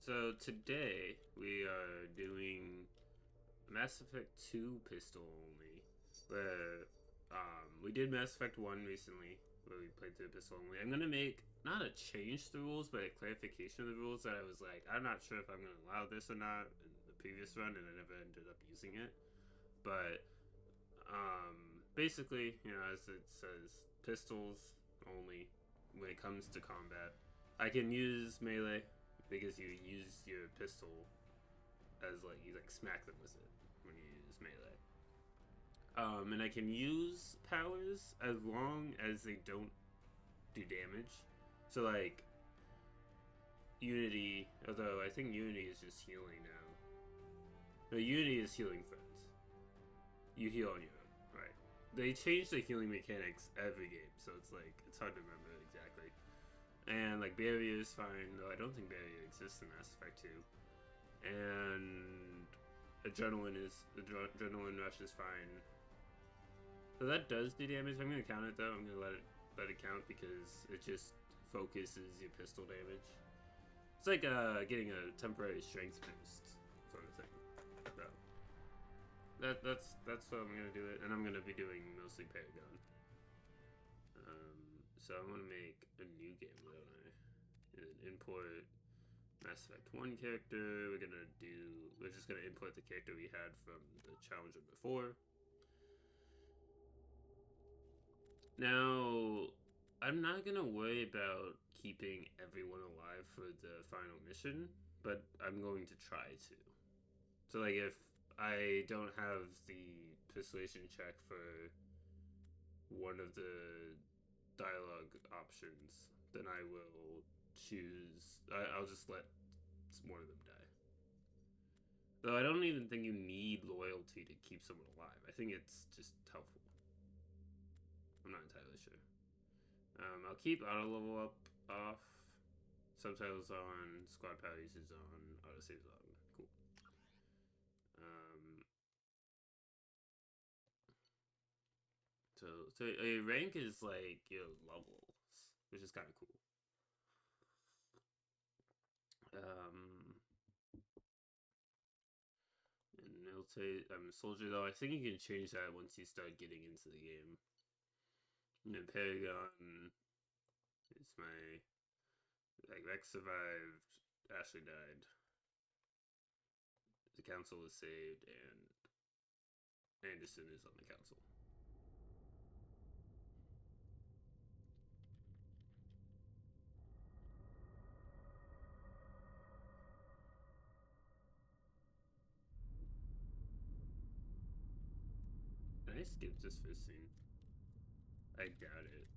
So today we are doing Mass Effect 2 pistol only. Where we did Mass Effect 1 recently, where we played through pistol only. I'm gonna make not a change to the rules, but a clarification of the rules that I was like, I'm not sure if I'm gonna allow this or not in the previous run, and I never ended up using it. But basically, as it says, pistols only when it comes to combat. I can use melee because you use your pistol as like you like smack them with it when you use melee. And I can use powers as long as they don't do damage. So like Unity, although I think Unity is just healing now. No, Unity is healing friends. You heal on your own, right? They change the healing mechanics every game, so it's like it's hard to remember exactly. And like barrier is fine, though I don't think barrier exists in Mass Effect 2. And adrenaline rush is fine. So that does do damage. I'm gonna count it though. I'm gonna let it count because it just focuses your pistol damage. It's like getting a temporary strength boost sort of thing. So that's what I'm gonna do it, and I'm gonna be doing mostly Paragon. So I'm gonna make a new game, don't I? And import Mass Effect 1 character. We're just gonna import the character we had from the Challenger before. Now, I'm not gonna worry about keeping everyone alive for the final mission, but I'm going to try to. So like if I don't have the persuasion check for one of the dialogue options, then I will choose. I'll just let one of them die. Though I don't even think you need loyalty to keep someone alive. I think it's just helpful. I'm not entirely sure. I'll keep auto level up off. Subtitles on. Squad power usage on. Auto saves on. Cool. So a rank is like your levels, which is kind of cool. And military, soldier though. I think you can change that once you start getting into the game. And then Paragon is my like Rex survived, Ashley died, the council was saved, and Anderson is on the council. Can I skip this first scene? I doubt it.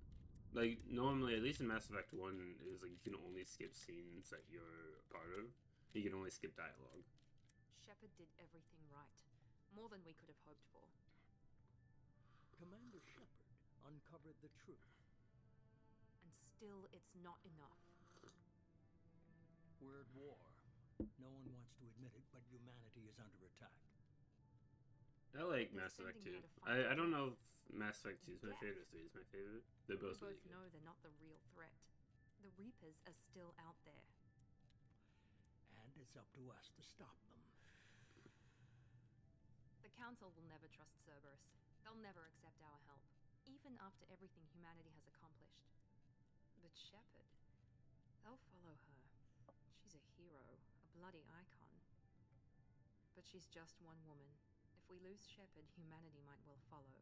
Like, normally, at least in Mass Effect 1, it was like you can only skip scenes that you're a part of. You can only skip dialogue. Shepard did everything right. More than we could have hoped for. Commander Shepard uncovered the truth. And still, it's not enough. We're at war. No one wants to admit it, but humanity is under attack. I like Mass Effect 2. I don't know if Mass Effect 2 is my favorite, 3 is my favorite. They're both We really both good. know they're not the real threat. The Reapers are still out there. And it's up to us to stop them. The Council will never trust Cerberus. They'll never accept our help, even after everything humanity has accomplished. But Shepard, they'll follow her. She's a hero, a bloody icon. But she's just one woman. If we lose Shepard, humanity might well follow.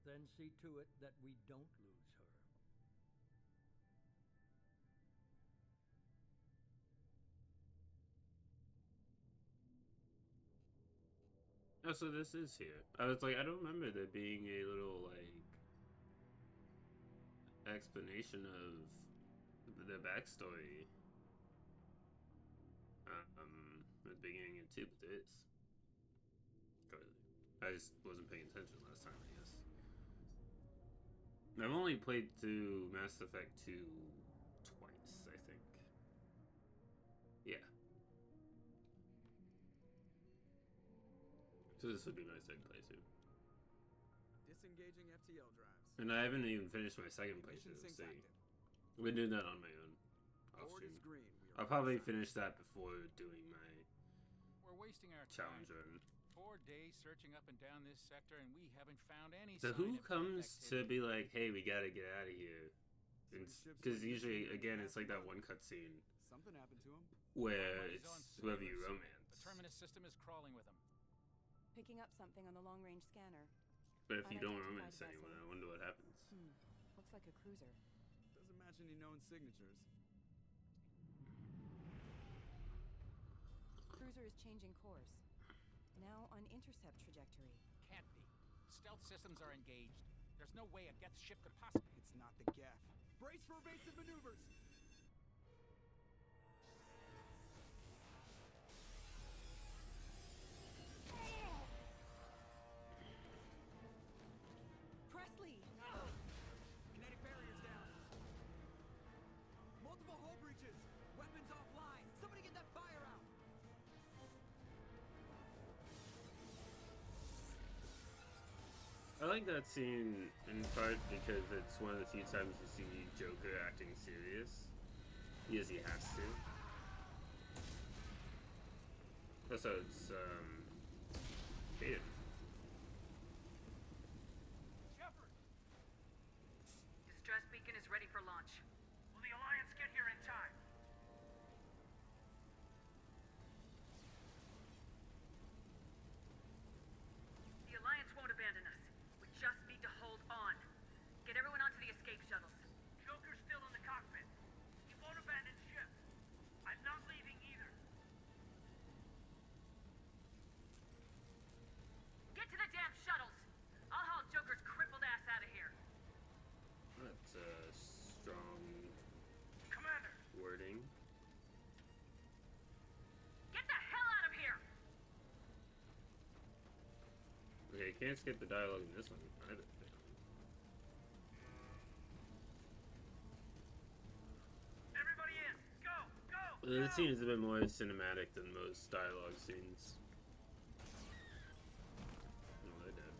Then see to it that we don't lose her. Oh, so this is here. I was like, I don't remember there being a little, like, explanation of the backstory. At the beginning of 2, but there is. Clearly. I just wasn't paying attention last time, I guess. I've only played through Mass Effect 2 twice, I think. Yeah. So this would be my second playthrough. Disengaging FTL drives. And I haven't even finished my second playthrough, so I've been doing that on my own. Board stream. is green. We are I'll probably outside. finish that before doing my We're wasting our challenge time. run. 4 days searching up and down this sector, and we haven't found any So sign who of comes to activity. be like, hey, we gotta get out of here? Some ships Because like this usually, here again, have it's like that fun. one cutscene Something happened to him. where Money's it's on whoever you Cerberus. romance. The terminus system is crawling with them. Picking up something on the long-range scanner. But if you don't Unidentified romance anyone, vessel. I wonder what happens. Looks like a cruiser. Doesn't match any known signatures. Cruiser is changing course. Now on intercept trajectory. Can't be. Stealth systems are engaged. There's no way a Geth ship could possibly... It's not the Geth. Brace for evasive maneuvers. Presley! Kinetic barriers down. Multiple hull breaches. Weapons offline. Somebody get that fire out. I like that scene in part because it's one of the few times you see Joker acting serious. Because he has to. Also, it's, Hayden. Shepard! Distress beacon is ready for launch. Will the Alliance get here in time? The Alliance won't abandon us. We just need to hold on. Get everyone onto the escape shuttles. Joker's still in the cockpit. He won't abandon ship. I'm not leaving either. Get to the damn shuttles! I'll haul Joker's crippled ass out of here. That's strong Commander! wording. Get the hell out of here! Okay, you can't skip the dialogue in this one either. Everybody in! Go! Go! The scene is a bit more cinematic than most dialogue scenes. No, they're dead.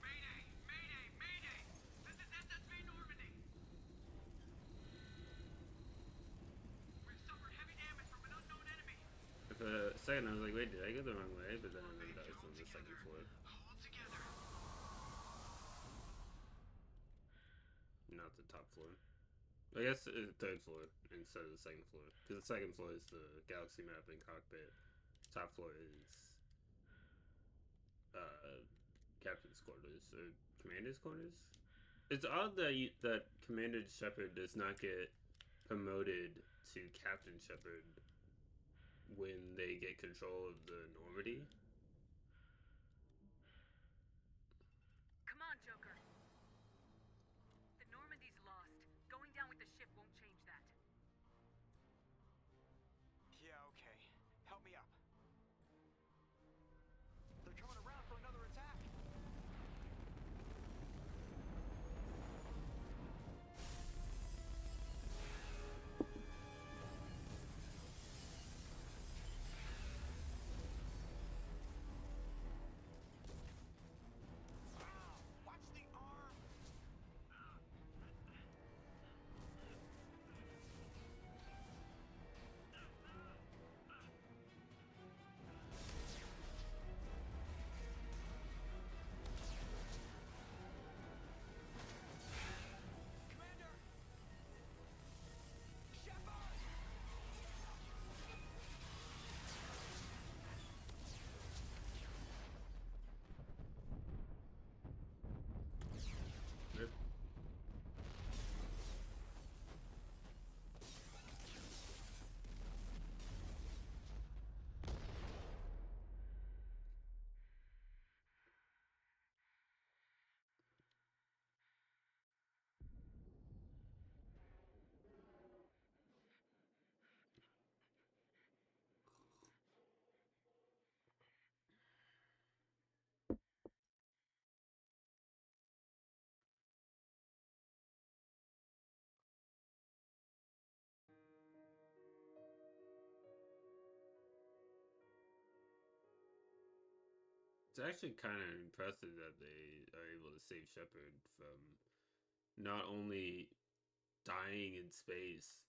Mayday! Mayday! Mayday! This is SSV Normandy! We've suffered heavy damage from an unknown enemy. For a second, I was like, wait, did I go the wrong way? But then I realized it was the second floor, Hold together. not the top floor. I guess third floor instead of the second floor. Because the second floor is the galaxy map and cockpit. Top floor is captain's quarters or commander's quarters. It's odd that that Commander Shepard does not get promoted to Captain Shepard when they get control of the Normandy. Come on, Joker. The Normandy's lost. Going down with the ship won't change that. Yeah, okay. Help me up. They're coming around for another attack. It's actually kind of impressive that they are able to save Shepard from not only dying in space,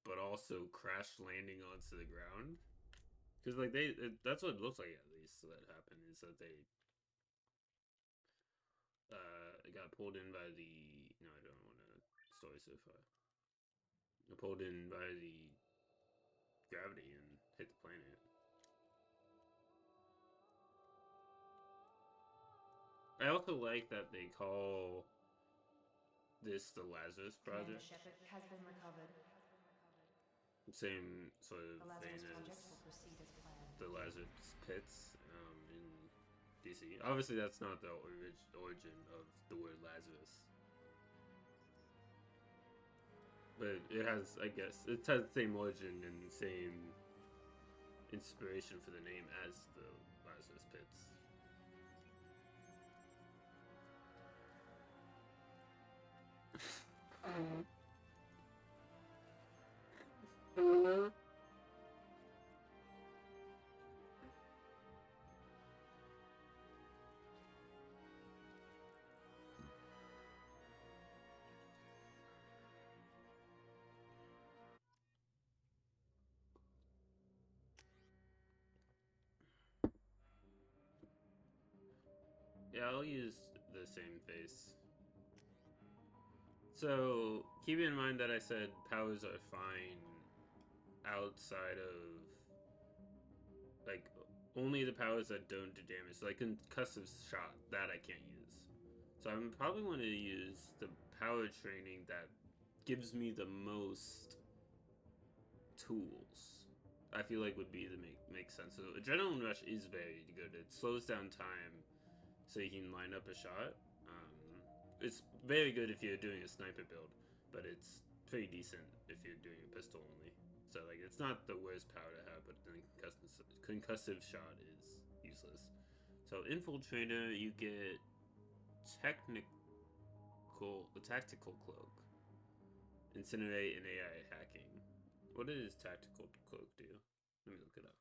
but also crash landing onto the ground. Because like that's what it looks like at least that happened is that they got pulled in by the no, I don't want to story so far. Pulled in by the gravity and hit the planet. I also like that they call this the Lazarus Commander Project. Shepard has been recovered. Same sort of The vein Lazarus project as will proceed as planned. the Lazarus Pits in DC. Obviously, that's not the origin of the word Lazarus. But it has, I guess, it has the same origin and same inspiration for the name as the Lazarus Pits. Yeah, I'll use the same face. So, keep in mind that I said powers are fine outside of, like, only the powers that don't do damage. Like, concussive shot, that I can't use. So I'm probably going to use the power training that gives me the most tools. I feel like would be the make sense. So Adrenaline Rush is very good. It slows down time so you can line up a shot. It's very good if you're doing a sniper build, but it's pretty decent if you're doing a pistol only. So like it's not the worst power to have, but then concussive shot is useless. So Infiltrator, you get tactical cloak, incinerate, and AI hacking. What does tactical cloak do? Let me look it up.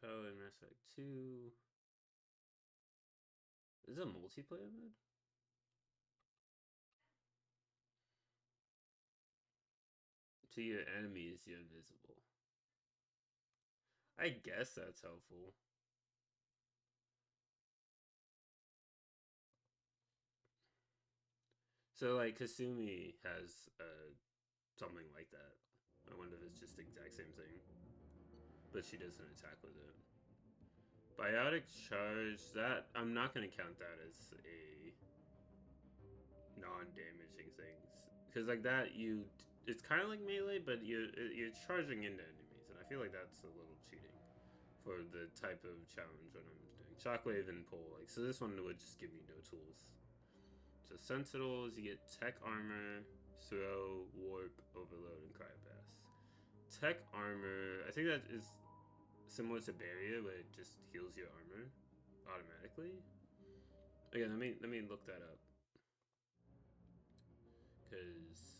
Power in Mass Effect 2. Is it a multiplayer mode? To your enemies, you're invisible. I guess that's helpful. So, like, Kasumi has something like that. I wonder if it's just the exact same thing. But she doesn't attack with it. Biotic Charge, that, I'm not going to count that as a non-damaging thing. Because, like, that, it's kind of like melee, but you're charging into enemies. And I feel like that's a little cheating for the type of challenge when I'm doing Shockwave and Pull. Like, so this one would just give me no tools. So Sentinels, you get Tech Armor, Throw, Warp, Overload, and Cryopass. Tech Armor, I think that is similar to Barrier, where it just heals your armor automatically. Again, let me look that up. Because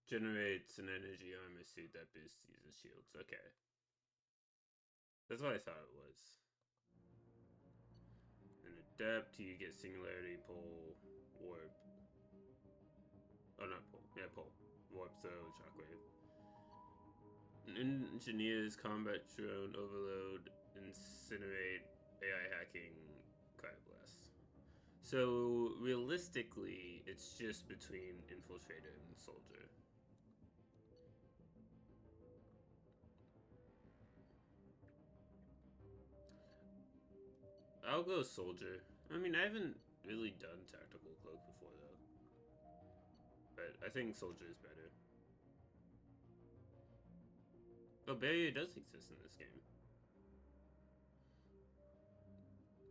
generates an energy armor suit that boosts user shields. Okay. That's what I thought it was. And Adept, you get Singularity, Pull, Warp. Oh, not Pull. Yeah, Pull. Warp, Throw, Shockwave. Engineers, Combat Drone, Overload, Incinerate, AI Hacking, Cryoblast. So, realistically, it's just between Infiltrator and Soldier. I'll go Soldier. I mean, I haven't really done Tactical Cloak before, though. But I think Soldier is better. Oh, Barrier does exist in this game.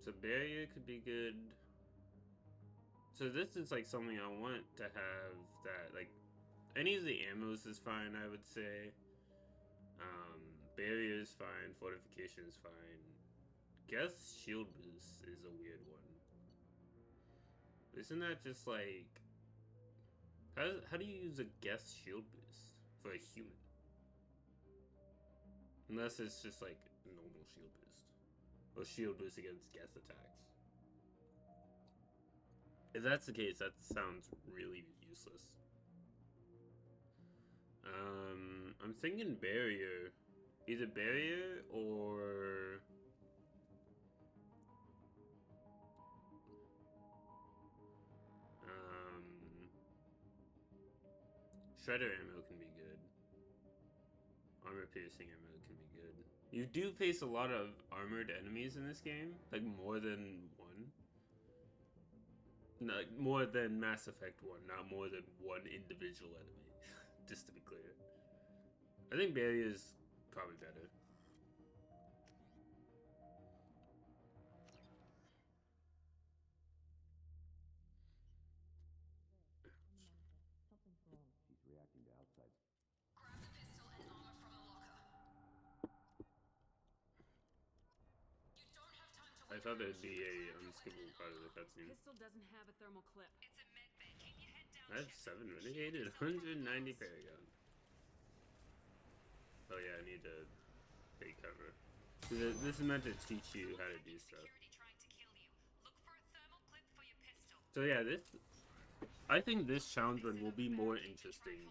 So barrier could be good. So this is like something I want to have that, like, any of the ammos is fine, I would say. Barrier is fine, fortification is fine. Guess shield boost is a weird one. Isn't that just like... How do you use a guess shield boost for a human? Unless it's just like normal shield boost. Or shield boost against guess attacks. If that's the case, that sounds really useless. I'm thinking barrier. Either barrier or... Shredder ammo can be good. Armor piercing ammo can be good. You do face a lot of armored enemies in this game. Like more than one. No, more than Mass Effect 1, not more than one individual enemy. Just to be clear. I think barrier is probably better. She's reacting to outside. Grab the pistol and armor from the locker. You don't have time to I thought there'd be a unskippable part of the cutscene. Pistol doesn't have a thermal clip. It's a med bay. Keep your head down. I have 7 renegade, 190 paragon. Oh yeah, I need to take cover. This is meant to teach you how to do stuff. So yeah, I think this challenge run will be more interesting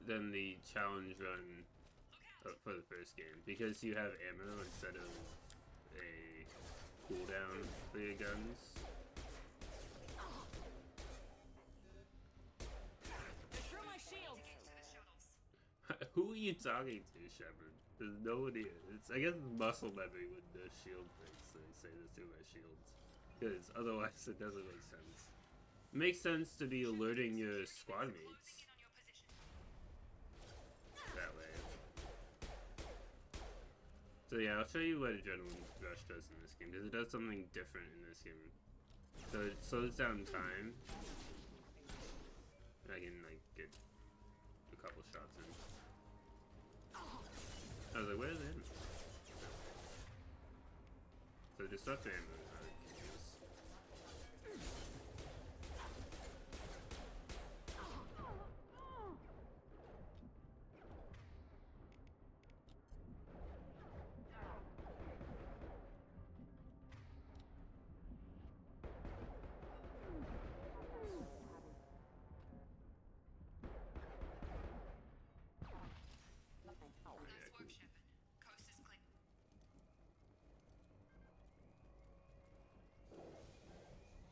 than the challenge run for the first game, because you have ammo instead of a cooldown for your guns. Who are you talking to, Shepard? There's no one here. I guess it's muscle memory when the shield breaks, so they say this through my shields. Because otherwise it doesn't make sense. It makes sense to be alerting your squad mates that way. So yeah, I'll show you what Adrenaline Rush does in this game, because it does something different in this game. So it slows down time. I can like get a couple shots in. I was like, where's him? So disruptor ammo is how I can use.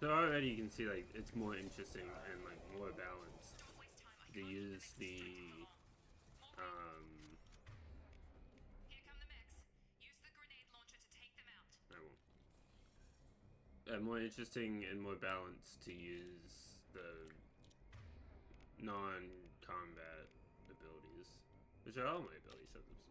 So already you can see like it's more interesting and like more balanced to use the Here come the mechs. Use the grenade launcher to take them out. I won't. More interesting and more balanced to use the non-combat abilities, which are all my ability setups.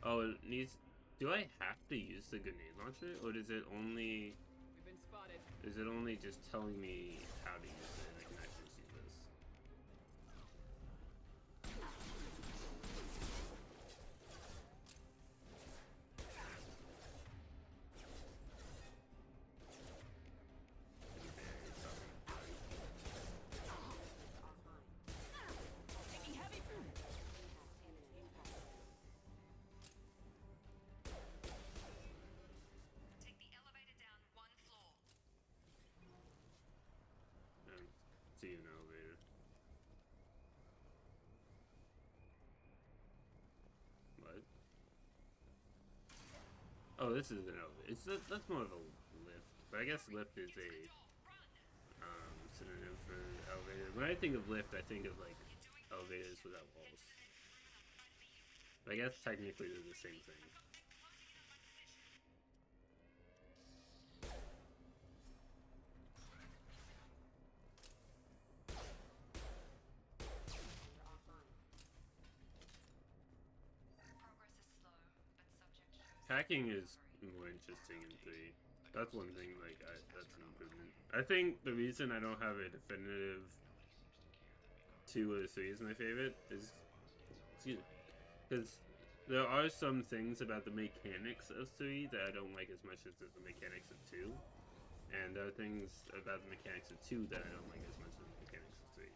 Oh, it needs. Do I have to use the grenade launcher, or does it only? We've been spotted. Is it only just telling me how to use it and I can actually see this? Take the elevator down one floor. See you in an elevator. What? Oh, this is an elevator. That's more of a lift, but I guess lift is a synonym for elevator. When I think of lift, I think of like elevators without walls. But I guess technically they're the same thing. Progress is slow. Hacking is more interesting in 3. That's one thing, like, that's an improvement. I think the reason I don't have a definitive 2 or 3 is my favorite is, excuse me, because there are some things about the mechanics of 3 that I don't like as much as the mechanics of 2. And there are things about the mechanics of 2 that I don't like as much as the mechanics of 3.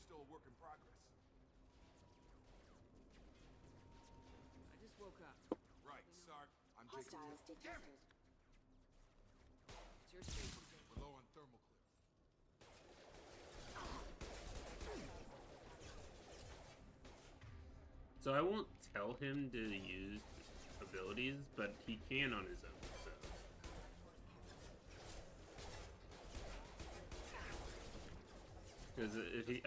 Still a work in progress. I just woke up. Right, Sark. I'm Hostiles Jacob. detected. It's your station, Jake. We're low on thermal clip. So I won't tell him to use abilities, but he can on his own. So. Because if he,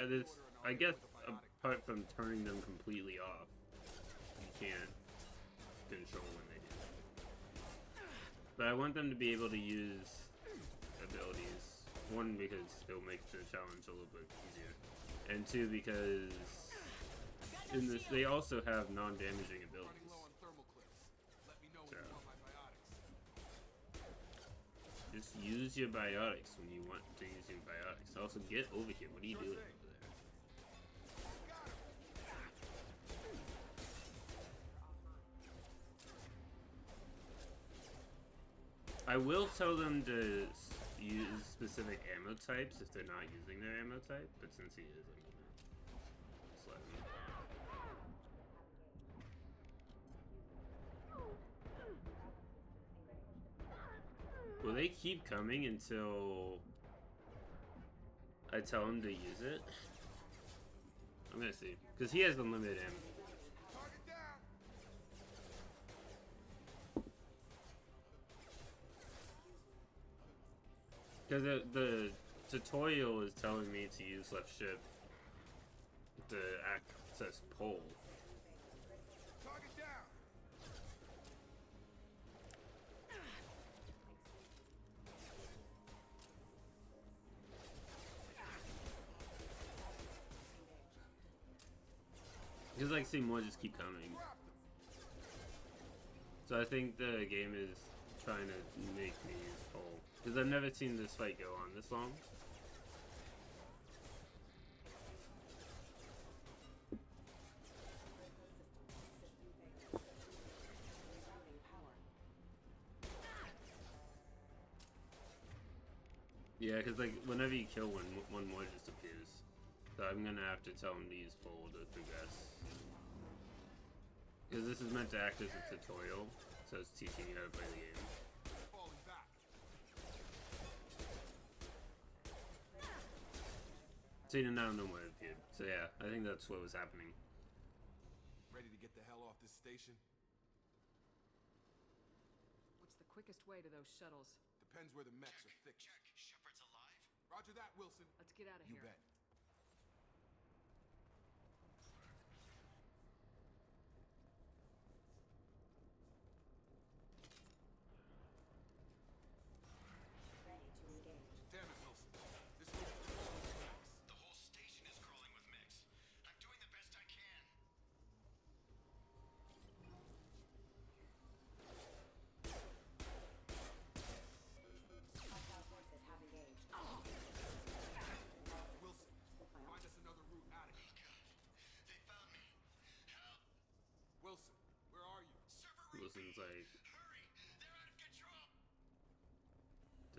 I guess apart from turning them completely off, you can't control when they do. But I want them to be able to use abilities. 1, because it'll make the challenge a little bit easier, and 2, because in this they also have non-damaging abilities. So just use your biotics when you want to use your biotics. Also, get over here. What are you doing over there? I will tell them to use specific ammo types if they're not using their ammo type, but since he is, I'm gonna just let him. Will they keep coming until I tell him to use it? I'm gonna see, because he has unlimited ammo. Because the tutorial is telling me to use left shift to access pole. Target down. Because like see more just keep coming. So I think the game is trying to make me use pole. Because I've never seen this fight go on this long. Yeah, because like whenever you kill one more just appears. So I'm gonna have to tell him to use pole to progress. Because this is meant to act as a tutorial, so it's teaching you how to play the game. Falling back. See, now no more appeared. So yeah, I think that's what was happening. Ready to get the hell off this station? What's the quickest way to those shuttles? Depends where the mechs are thickest. Check. Shepard's alive? Roger that, Wilson. Let's get out of You here. bet. Ready to engage. Damn it, Wilson. This room is full of mechs. The whole station is crawling with mechs. I'm doing the best I can. Hostile forces have engaged. Wilson, find us another route out of here. They found me. Help! Wilson, where are you? Server Wilson's like hurry! They're out of control!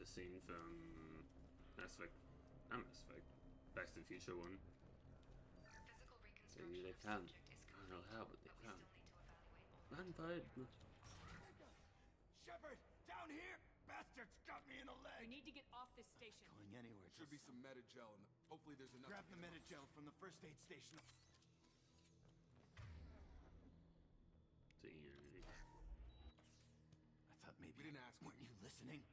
the scene from Mass Effect, not Mass Effect, Back to the Future one. Physical So reconstruction they of found, subject is I don't know how, but they we found. still need to evaluate all Run, bud. Shepard, down here! Bastards got me in the leg! We need to get off this station. Going anywhere. Should be some meta-gel, and hopefully there's enough. Grab the medi-gel from the first aid station. I thought maybe... We didn't ask. Weren't you listening?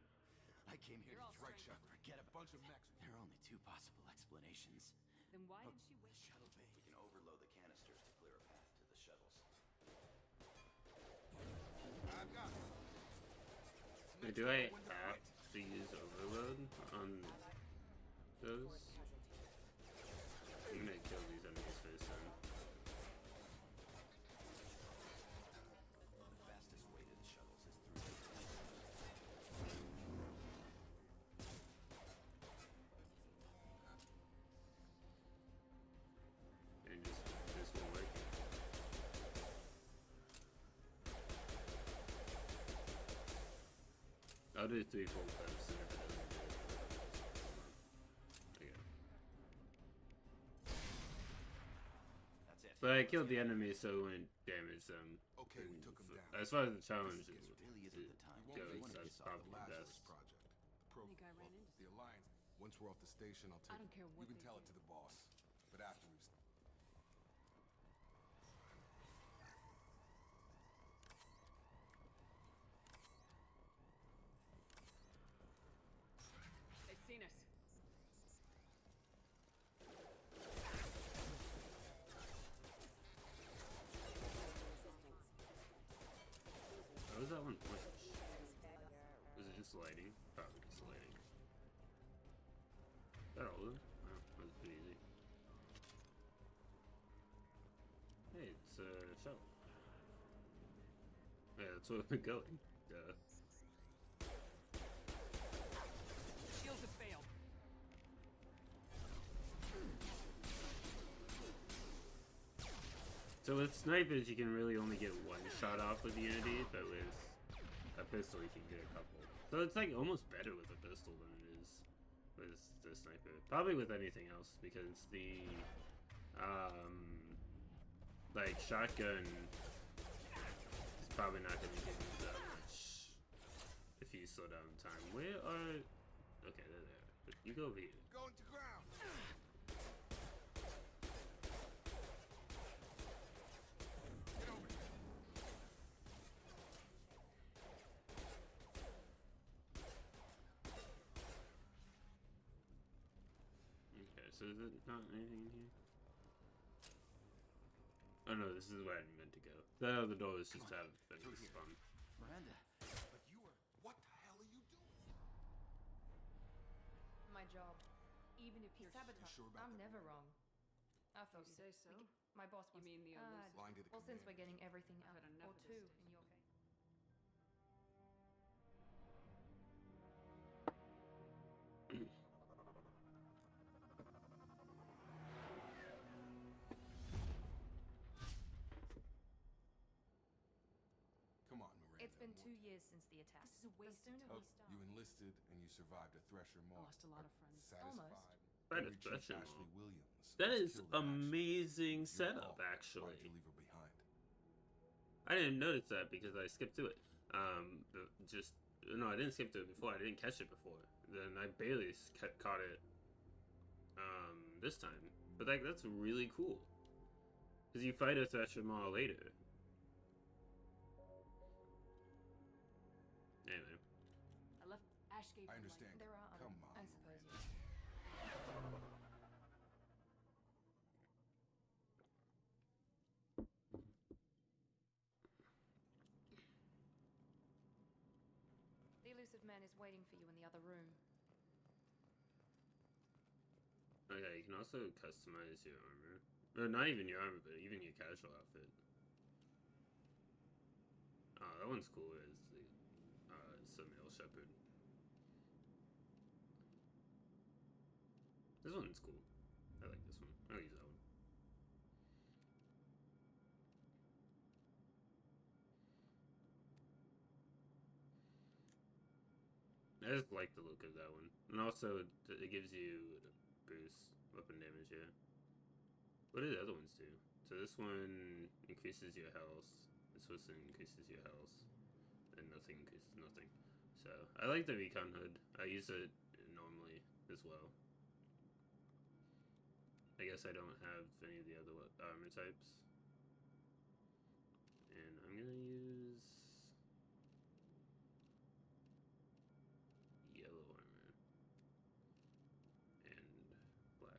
I came here You're to all right, straight. Shepard. Forget A about bunch of mechs. There are only 2 possible explanations. Then why did she wait? Shuttle bay. We can overload the canisters to clear a path to the shuttles. I've got it. Wait, do I have to use overload on those? I'm gonna kill these enemies first then. The fastest way to the shuttles is through the And just this won't work. I'll do 3 full times and if it doesn't do it. Okay. That's it. But I killed the enemy so it wouldn't damage them. Okay, we took him down. As far as the challenge This really isn't the time. We won't goes, finish that's off the probably Lazarus best. project. The think I ran into the Alliance. Once we're off the station, I'll take I don't care what You can they tell do. it to the boss. But after we've They've seen us. How was that one punch? Was it just lighting? Probably just lighting. Is that all of them? Oh, that was pretty easy. Hey, it's a shell. Yeah, that's where we're going. Duh. Shields have failed. So with snipers, you can really only get one shot off with Unity, but with a pistol, you can get a couple. So it's like almost better with a pistol than it is with the sniper. Probably with anything else, because the like shotgun is probably not going to give you that much if you slow down time. Where are? Okay, they're there. But you go over here. going to ground. Get over here. Okay, so is it not anything in here? Oh no, this is where I meant to go. That other door is just out of things fun. Miranda. But you are. What the hell are you doing? My job. Even if you're sabotage. Sure about I'm that? never wrong. I thought You say so? My boss You wants. mean the others? Line to the Well, since command. we're getting everything I've out, had enough or of two this. in your case. Come on, Miranda. It's been I'm 2 working. years since the attack. This is a waste The of sooner time. we start. You enlisted and you survived a Thresher I Mark. lost a lot of friends. Satisfied. Right, Every a Chief Thresher Ashley Mark. Williams That was is killed in action. amazing Your setup, call. actually. Why'd you leave her behind? I didn't notice that because I skipped through it. But just no, I didn't skip through it before. I didn't catch it before. Then I barely caught it. This time, but like that's really cool. Cause you fight a Thresher Maw later. Anyway, I left Ash gave I me understand. There are other, Come on, I suppose. Miranda. The elusive man is waiting for you in the other room. okay, you can also customize your armor. Or not even your armor, but even your casual outfit. Oh, that one's cool. Is the Samuel Shepherd. This one's cool. I like this one. I'll use that one. I just like the look of that one. And also, it gives you boost weapon damage, yeah. What do the other ones do? So this one increases your health. This one increases your health. And nothing increases nothing. So, I like the recon hood. I use it normally as well. I guess I don't have any of the other armor types. And I'm gonna use yellow armor and black.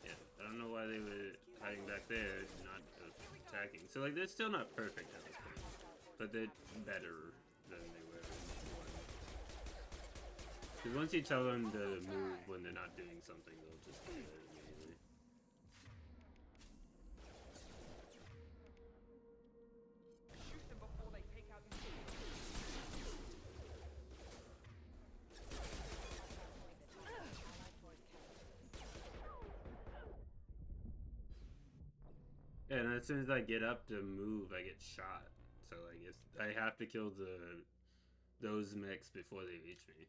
attacking. So like they're still not perfect at this point, but they're better than they were before. Because once you tell them to move when they're not doing something, they'll just do it immediately. Shoot them before they take out these Yeah, and as soon as I get up to move, I get shot. So like I have to kill those mechs before they reach me.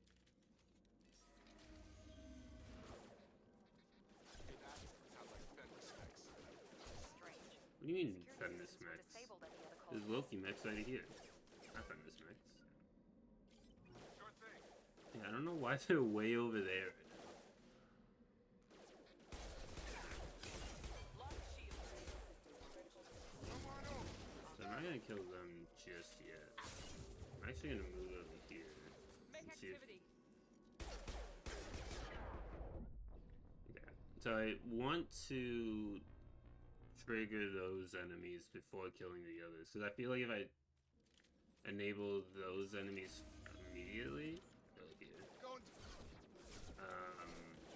What do you mean Feminist mechs? There's Loki mechs right here. Not Feminist mechs. Yeah, I don't know why they're way over there right now. So I'm not gonna kill them just yet. I'm actually gonna move over here and see if... Okay. So I want to trigger those enemies before killing the others, because I feel like if I enable those enemies immediately, over here,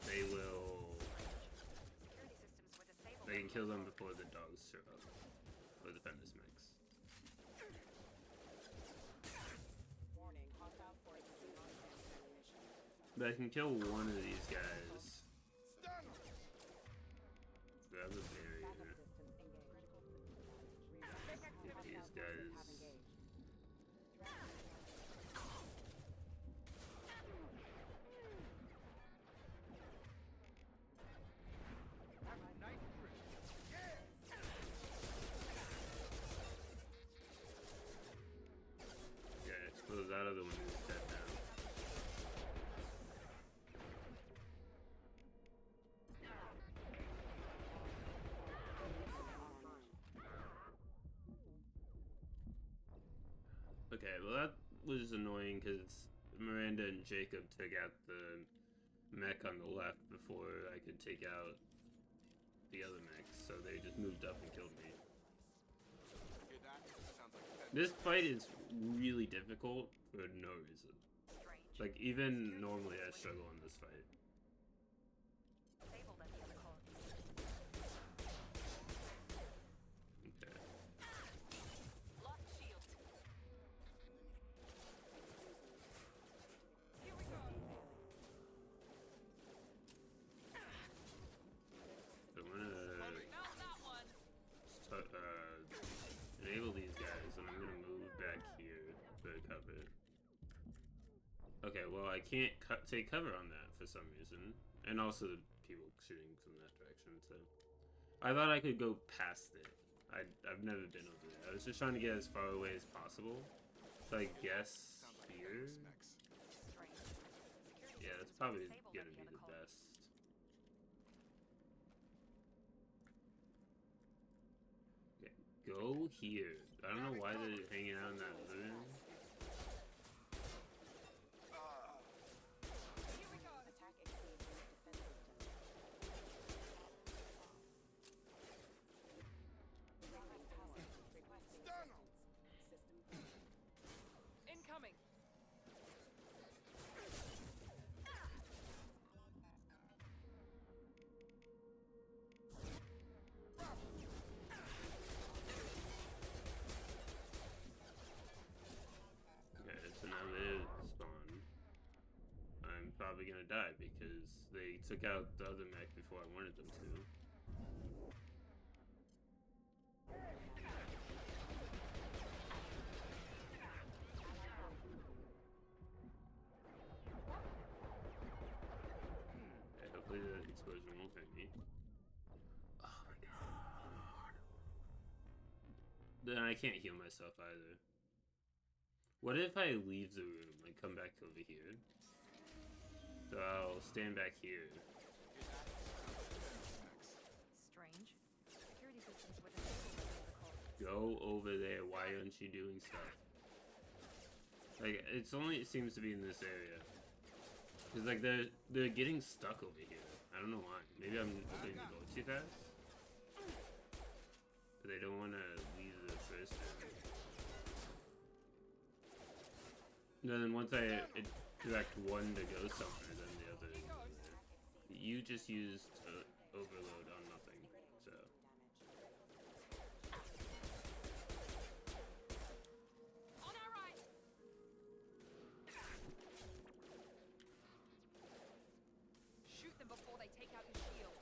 they will... They can kill them before the dogs show up, or the Feminist mechs. But I can kill one of these guys. Grab a barrier. Get these guys. Yeah, expose that other one who's dead now. Okay, well that was annoying because Miranda and Jacob took out the mech on the left before I could take out the other mechs, so they just moved up and killed me. This fight is really difficult for no reason. Like, even normally I struggle in this fight. Enable these guys, and I'm gonna move back here for cover. Okay, well I can't take cover on that for some reason, and also the people shooting from that direction. So I thought I could go past it. I've never been over there. I was just trying to get as far away as possible. So I guess here. Yeah, that's probably gonna be the best. Go here. I don't know why they're hanging out in that other room. Incoming. So now they spawn. I'm probably gonna die because they took out the other mech before I wanted them to. Okay, hopefully the explosion won't hurt me. Oh my god. Then I can't heal myself either. What if I leave the room, like come back over here? So I'll stand back here. Strange. Security systems were disabled. Go over there. Why aren't you doing stuff? Like it seems to be in this area. Cause like they're getting stuck over here. I don't know why. Maybe I'm opening the door too fast. but they don't want to leave the first turn. And then once I direct one to go somewhere, then the other. You just used overload on nothing, so. On our right. Shoot them before they take out your shields.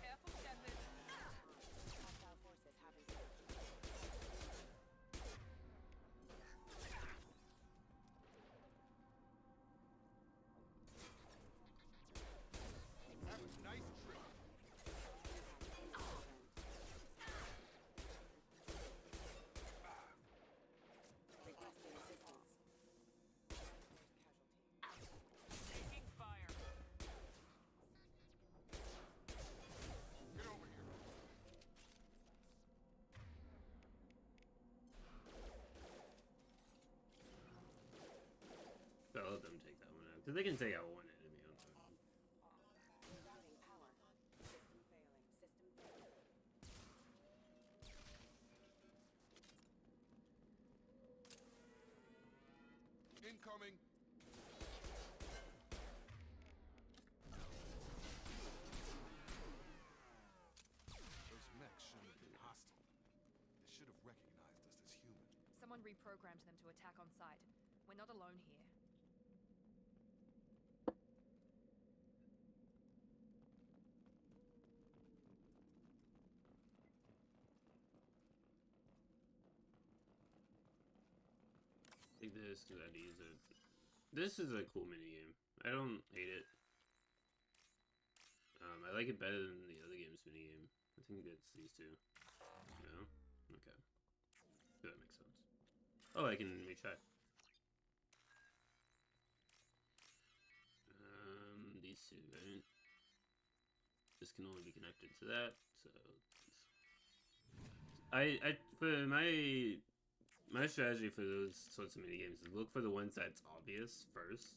Careful, Shepard. Hostile forces have engaged. Have a nice trip. Requesting assistance. Casualty. Taking fire. Get over here. I'll let them take that one out, because they can take out one enemy on time. Routing power. System failing. System failing. Incoming. Those mechs shouldn't have been hostile. They should have recognized us as human. Someone reprogrammed them to attack on sight. We're not alone here. Take this because I'd use it. This is a cool minigame. I don't hate it. I like it better than the other game's minigame. I think it's these two. No? Okay. That makes sense. Oh, I can recheck. These two, right? This can only be connected to that, so for my strategy for those sorts of minigames is look for the ones that's obvious first,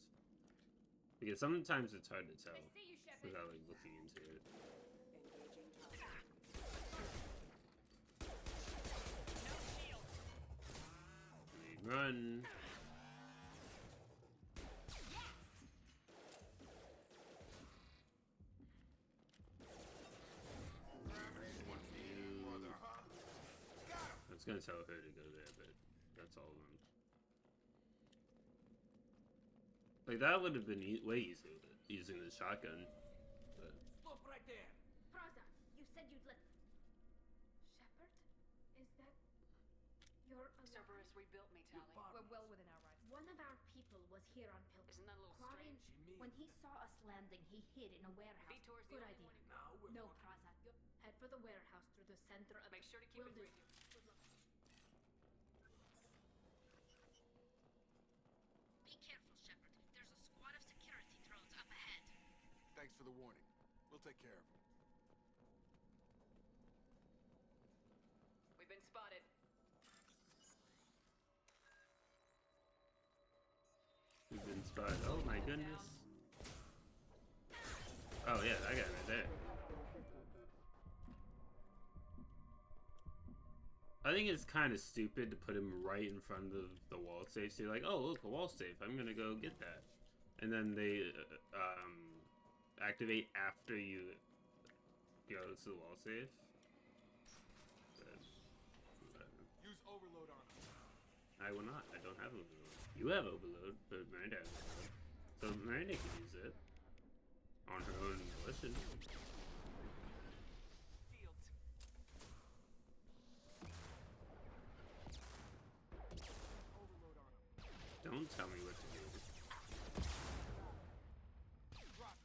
because sometimes it's hard to tell without like looking into it. Engaging target. Run. I was gonna tell her to go there, but that's all of them. Like that would have been way easier using the shotgun. But Stop right there. Praza, you said you'd let... Shepard? Is that... You're alive? Cerberus rebuilt me, Tally. We're well within our rights. One of our people was here on Pilgrim. Isn't that a little Quarian, strange? when he saw us landing, he hid in a warehouse. Vitor's Good the only idea. one who- Now we're No, talking. Praza. You head for the warehouse through the center of... Make sure to keep Will it do. with you. Good luck. Be careful, Shepard. There's a squad of security drones up ahead. Thanks for the warning. We'll take care of them. We've been spotted. we've been spotted. Oh my goodness. Oh yeah, I got it right there. I think it's kind of stupid to put him right in front of the wall safe. So you're like, oh look, a wall safe. I'm gonna go get that, and then they activate after you go to the wall safe. But, whatever. Use overload on them. I will not. I don't have overload. You have overload, but Miranda has overload. So Miranda can use it on her own volition. Fields. Overload on them. Don't tell me what to do. Drop.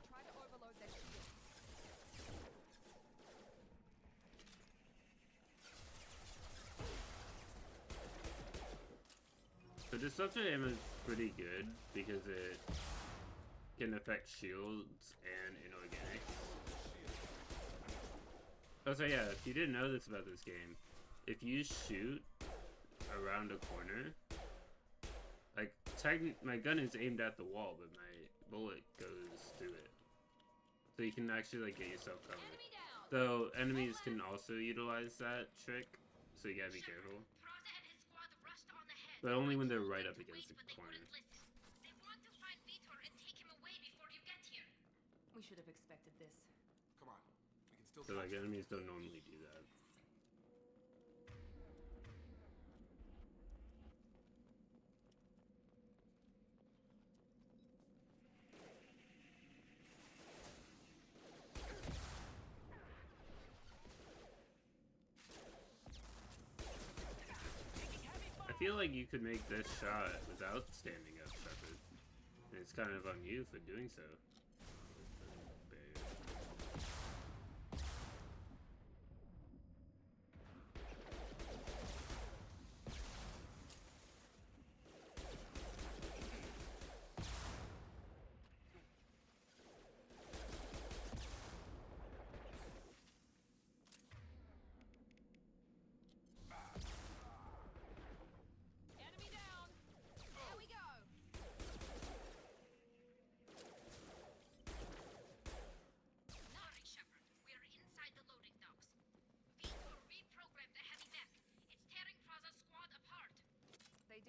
Try to overload their shields. The disruptor aim is pretty good because it can affect shields and inorganic. Oh, so yeah, if you didn't know this about this game, if you shoot around a corner, like, my gun is aimed at the wall, but my bullet goes through it. So you can actually, like, get yourself covered. Though, enemies can also utilize that trick, so you gotta be careful. But only when they're right up against the corner. We should have expected this. Come on. We can still So, like, enemies don't normally do that. I feel like you could make this shot without standing up, Shepard. And it's kind of on you for doing so. Enemy down. Here we go. Sorry, Shepard. We are inside the loading docks. V4 reprogrammed the heavy mech. It's tearing Praza's squad apart.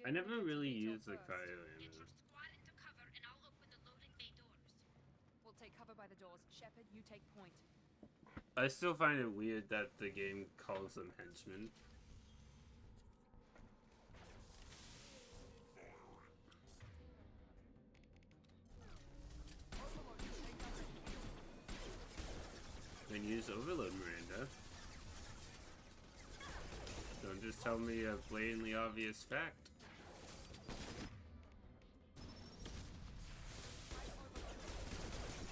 I never really used the cryo Get ammo. your squad into cover and I'll open the loading bay doors. We'll take cover by the doors. Shepard, you take point. I still find it weird that the game calls them henchmen. Then use Overload, Miranda. Don't just tell me a blatantly obvious fact.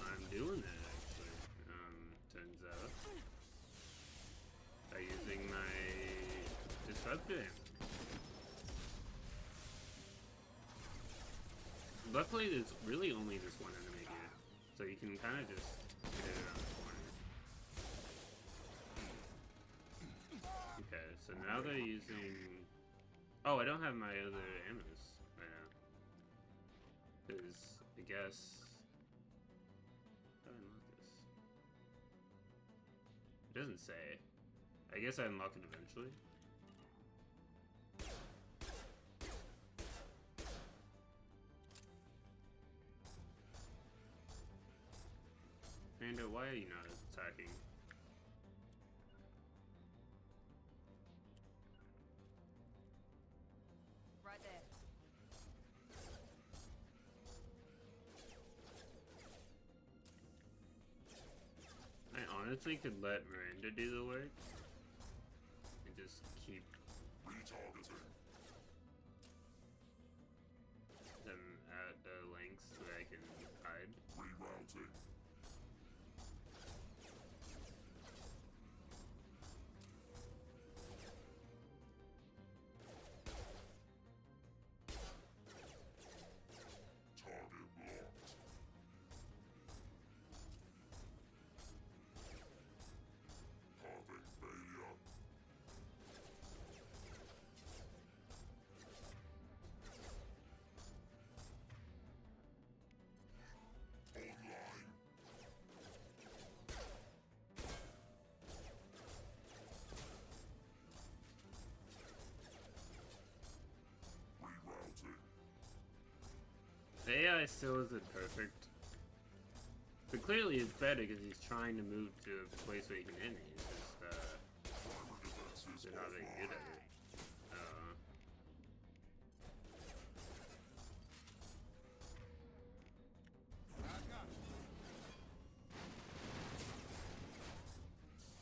I'm doing that, actually. Turns out. By using my disruptor. Luckily, there's really only this one enemy here. So you can kind of just get it around the corner. Okay, so now they're using... Oh, I don't have my other ammos right now. Because, I guess... How do I unlock this? It doesn't say. I guess I unlock it eventually. Miranda, why are you not attacking? Right there. I honestly could let Miranda do the work. And just keep retargeting. them at lengths where I can hide. Rerouting. Target blocked. Halving failure. Online. Rerouting. The AI still isn't perfect. But clearly it's better because he's trying to move to a place where he can hit me. It's just, they're not very good at it.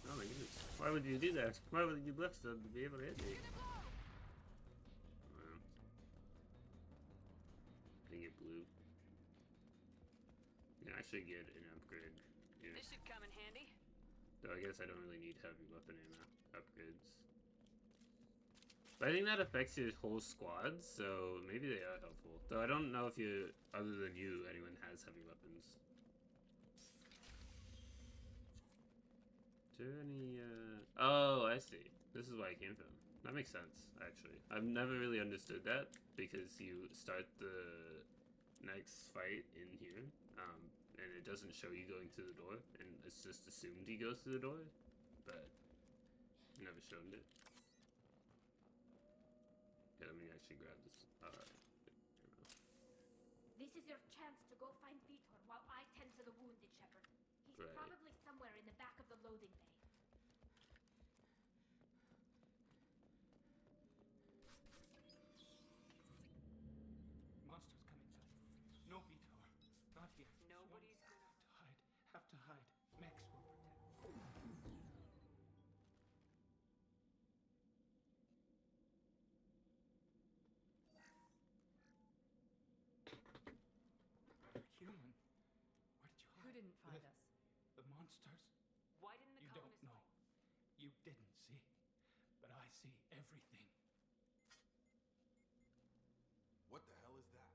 Oh my goodness. Why would you do that? Why would you left them to be able to hit me? Well, I think it blew. Yeah, I should get an upgrade. Yeah. This should come in handy. Though I guess I don't really need heavy weapon ammo upgrades. But I think that affects your whole squad, so maybe they are helpful Though I don't know if you, other than you, anyone has heavy weapons. Is there any, oh, I see. This is where I came from. That makes sense, actually. I've never really understood that, because you start the next fight in here, and it doesn't show you going through the door, and it's just assumed he goes through the door, but never shown it. Okay, let me actually grab this. This is your chance to go find Vitor while I tend to the wounded, Shepard. He's Right. probably somewhere in the back of the loading bay. Monster's coming back. No, Vitor. Not here. Nobody's gonna... Have to hide. Max will protect. Human. Where did you hide? Who didn't find us? The monsters. Why didn't the You don't colonists know. You didn't see. But I see everything. What the hell is that?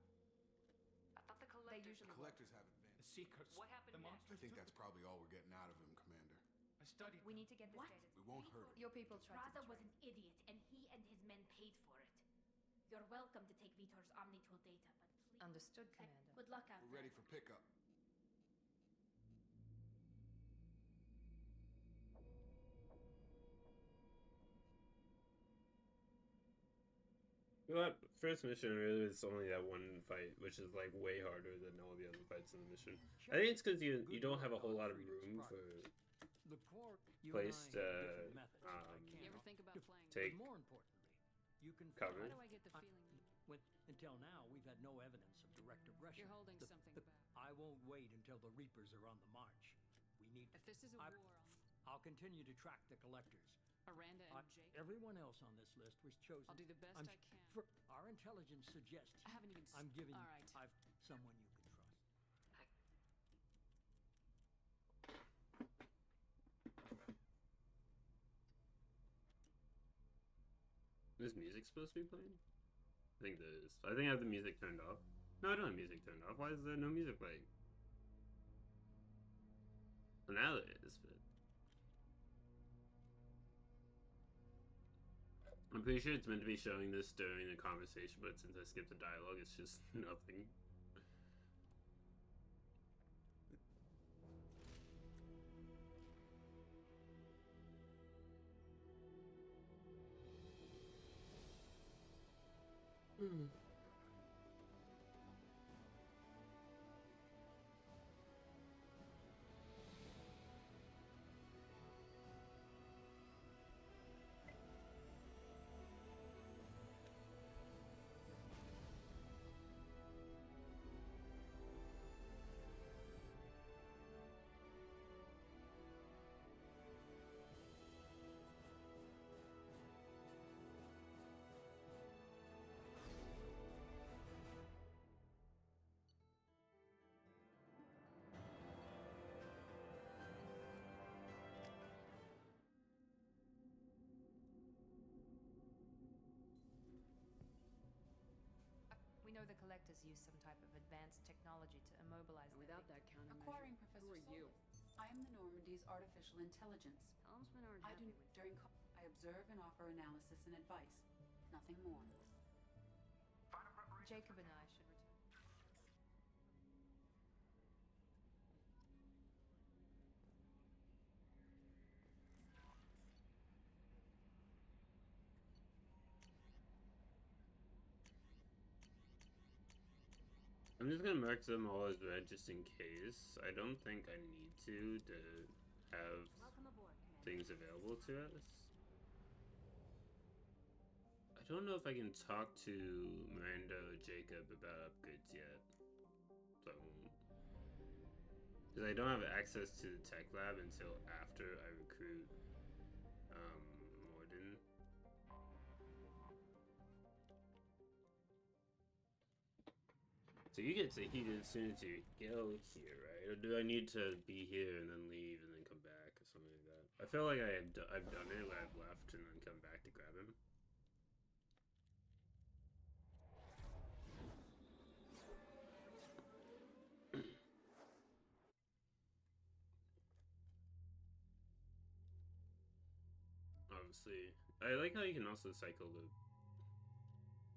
I thought the They collectors... usually Collectors have advanced. The Seekers. What happened The next? monsters I think took that's probably all we're getting out of him, Commander. I studied. We need to get this What? data. We won't hurt him. Your people tried to Raza was train. an idiot, and he and his men paid for it. You're welcome to take Vitor's Omnitool data, but please... Understood, and Commander. good luck out We're there. ready for pickup. Well, that first mission really is only that one fight, which is like way harder than all the other fights in the mission. I think it's because you don't have a whole lot of room for The core, you placed and I have different methods. I You can't ever think about playing? take But more importantly, you can cover. Why do I get the feeling until now, we've had no evidence of direct aggression. you're holding something back? I won't wait until the Reapers are on the march. We need. If this is a I- war, I'll continue to track the collectors. Aranda and Jake. Everyone else on this list was chosen. I'll do the best I'm- I can. For our intelligence suggests. I haven't even. I'm giving All you. right. I've someone you can trust. Is music supposed to be playing? I think there is. I think I have the music turned off. No, I don't have music turned off. Why is there no music playing? Well, now there is, but... I'm pretty sure it's meant to be showing this during the conversation, but since I skipped the dialogue, it's just nothing. We know the collectors use some type of advanced technology to immobilize And without that countermeasure, Acquiring who Professor are you? Solis. I am the Normandy's artificial intelligence. Helmsmen aren't I happy do with during I observe and offer analysis and advice. Nothing more. Jacob and I should return. I'm just gonna mark them all as red just in case. I don't think I need to have Welcome aboard, Commander. things available to us. I don't know if I can talk to Miranda or Jacob about upgrades yet. So I won't. Because I don't have access to the tech lab until after I recruit Morden. So you get to heat as soon as you go here, right? Or do I need to be here and then leave and then come back or something like that? I feel like I've done it where I've left and then come back to grab him. obviously. I like how you can also cycle the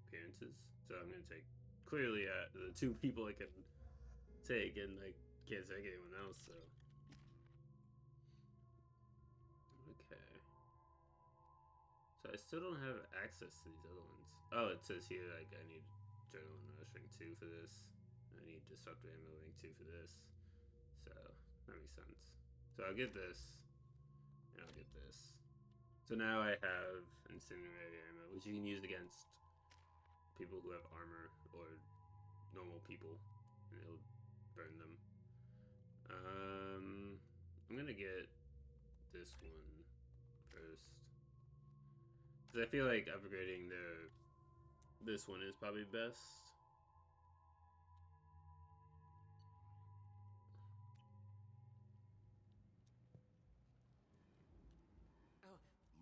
appearances. So I'm gonna take clearly the two people I can take, and I can't take anyone else. So okay. So I still don't have access to these other ones. Oh, it says here like I need journal and nourishing 2 for this. I need disruptor ammo link 2 for this. So that makes sense. So I'll get this, and I'll get this. So now I have incinerator ammo, which you can use against people who have armor or normal people, and it'll burn them. I'm gonna get this one first, because I feel like upgrading this one is probably best.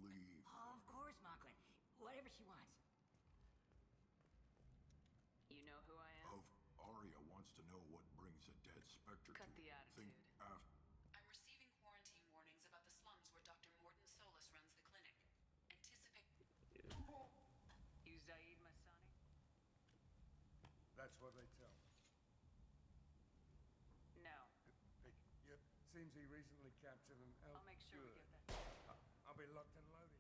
Leave. Of course, Mocklin. Whatever she wants. You know who I am? Arya wants to know what brings a dead specter Cut to the attitude. think after. I'm receiving quarantine warnings about the slums where Dr. Morton Solus runs the clinic. Anticipate. You Zaid Masani? That's what they tell me. No. Yep. Seems he recently captured an elk. I'll make sure we Good. get that. I'll be locked and loaded.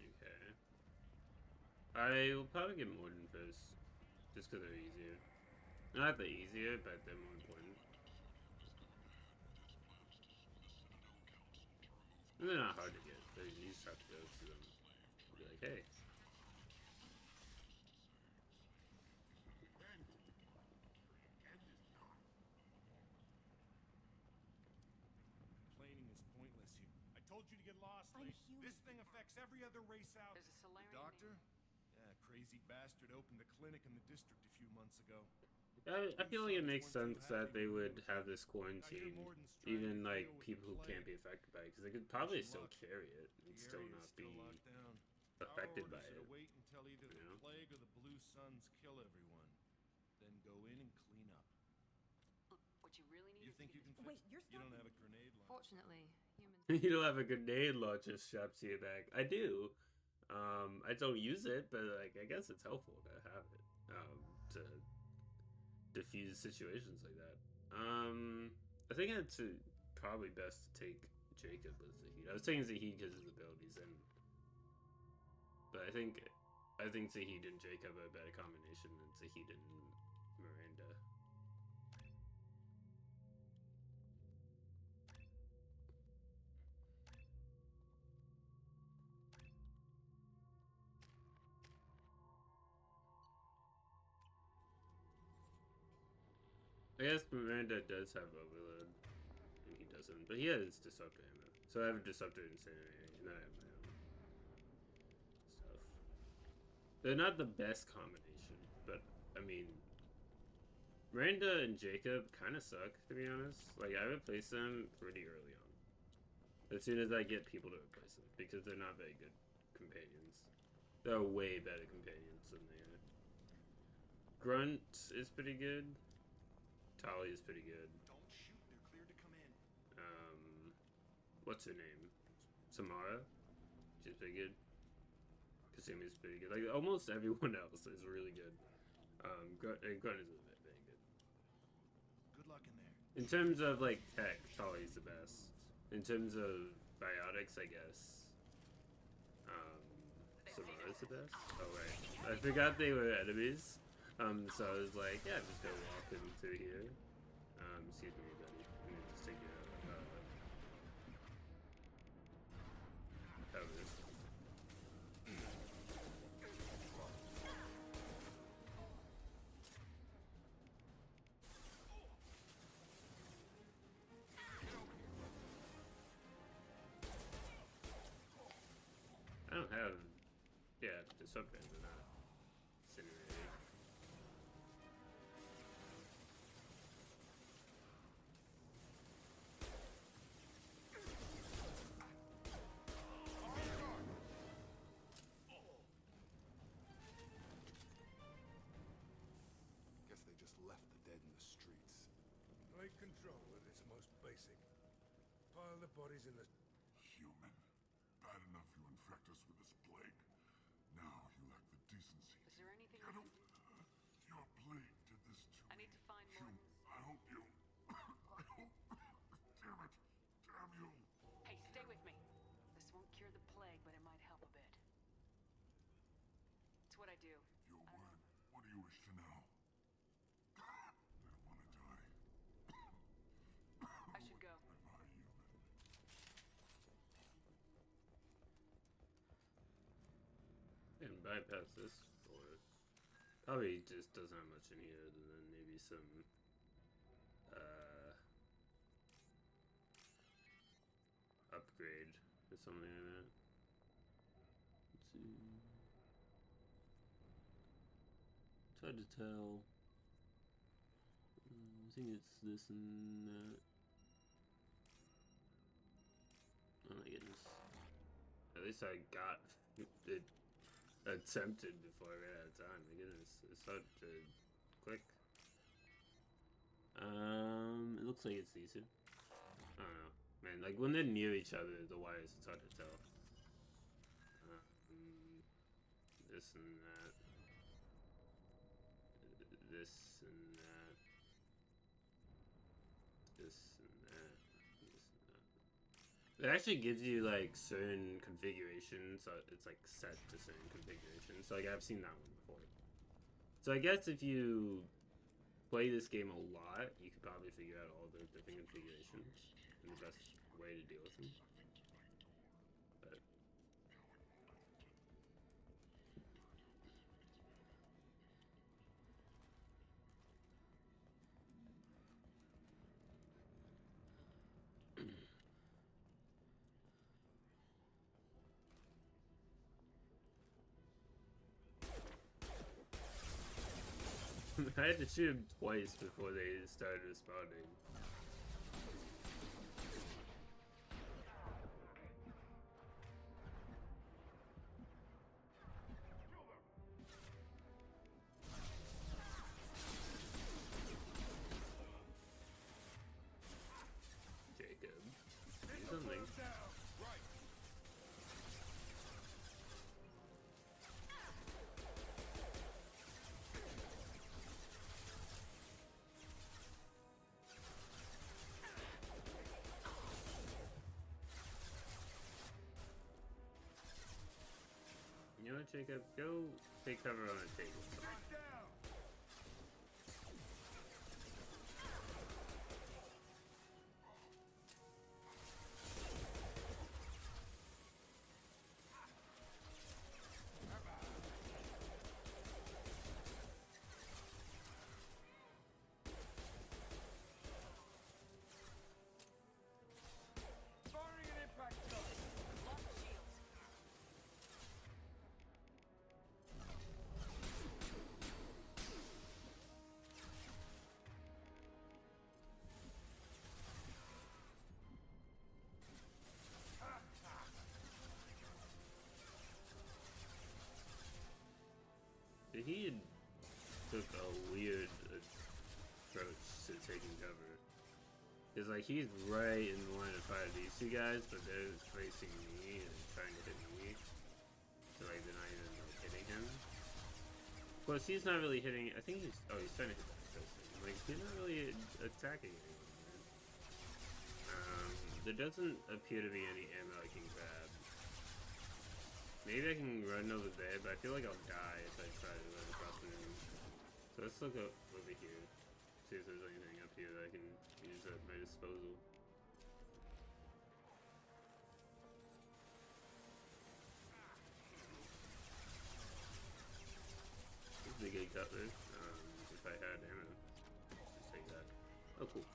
Okay. I will probably get Morden first, just because they're easier. Not the easier, but they're more important. And they're not hard to get. You just have to go to them and be like, hey. Complaining is pointless here. I told you to get lost, Lee. This thing affects every other race out. There's a Solarian The doctor? Yeah, crazy bastard opened a clinic in the district a few months ago. I feel like it makes sense that they would have this quarantine, even like people who can't be affected by it, because they could probably still carry it and still not be affected by it. Wait until either the plague or the blue suns kill everyone, then go in and clean up. What you really need You is think you can fix? Wait, you're You don't have a grenade launcher. Fortunately, humans. You don't have a grenade launcher strapped to your back. I do. I don't use it, but like I guess it's helpful to have it to diffuse situations like that. I think it's probably best to take Jacob with Zahid. I was taking Zahid because of his abilities, but I think Zahid and Jacob are a better combination than Zahid and Miranda. I guess Miranda does have overload, and he doesn't, but he has disruptor ammo. So I have a disruptor incinerator, and I have my own stuff. They're not the best combination, but I mean, Miranda and Jacob kind of suck, to be honest. Like, I replace them pretty early on, as soon as I get people to replace them, because they're not very good companions. They're way better companions than they are. Grunt is pretty good. Tali is pretty good. Don't shoot. They're cleared to come in. What's her name? Samara. She's pretty good. Kasumi's pretty good. Like almost everyone else is really good. Grunt is very good. Good luck in there. In terms of like tech, Tali's the best. In terms of biotics, I guess. Samara's the best. Oh right, I forgot they were enemies. So I was like, yeah, just go walk in through here. Excuse me, buddy. Let me just take you out. Cover. I don't have, disruptor, but not incinerator. Guess they just left the dead in the streets. Take control of this most basic basic. Pile the bodies in the... Human. Bad enough you infect us with this plague. Now you lack the decency. Is there anything Get we out. can... Your plague did this to I need to find Human. Morton's... I hope you... I hope... Damn it. Damn you. Hey, stay with me. This won't cure the plague, but it might help a bit. It's what I do. Your word. What do you wish to know? I don't want to die. I should go. Goodbye, human. And bypass this door. Probably just doesn't have much in here other than maybe some upgrade or something like that. Let's see. It's hard to tell. I think it's this and that. Oh my goodness. At least I got it attempted before I ran out of time. My goodness. It's hard to click. It looks like it's these two. I don't know. Man, like when they're near each other, the wires, it's hard to tell. This and that. This and that. This and that. This and that. It actually gives you like certain configurations. So it's like set to certain configurations. So like I've seen that one before. So I guess if you play this game a lot, you could probably figure out all the different configurations and the best way to deal with them. But I had to shoot him twice before they started responding. Jacob. Do something. You know what, Jacob? Go take cover on a table. Firing an impact gun. Lock the shields. He took a weird approach to taking cover. Cause like he's right in the line of fire of these two guys, but they're facing me and trying to hit me. So like they're not even like hitting him. Of course he's not really hitting. I think he's he's trying to hit that person. Like he's not really attacking anyone. Man. There doesn't appear to be any ammo I can grab. Maybe I can run over there, but I feel like I'll die if I try to run across the room. So let's look up over here. See if there's anything up here that I can use at my disposal. This is a good cutler. If I had ammo, just take that. Oh, cool.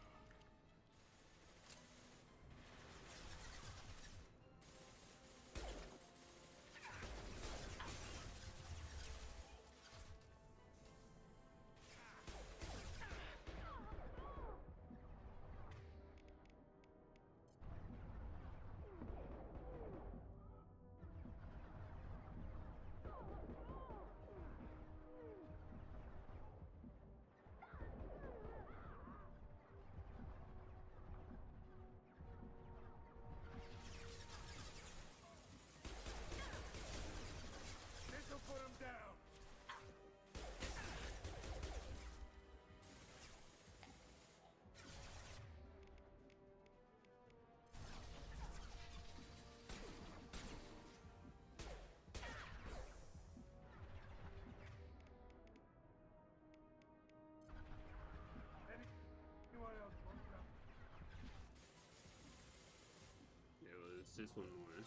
just one more.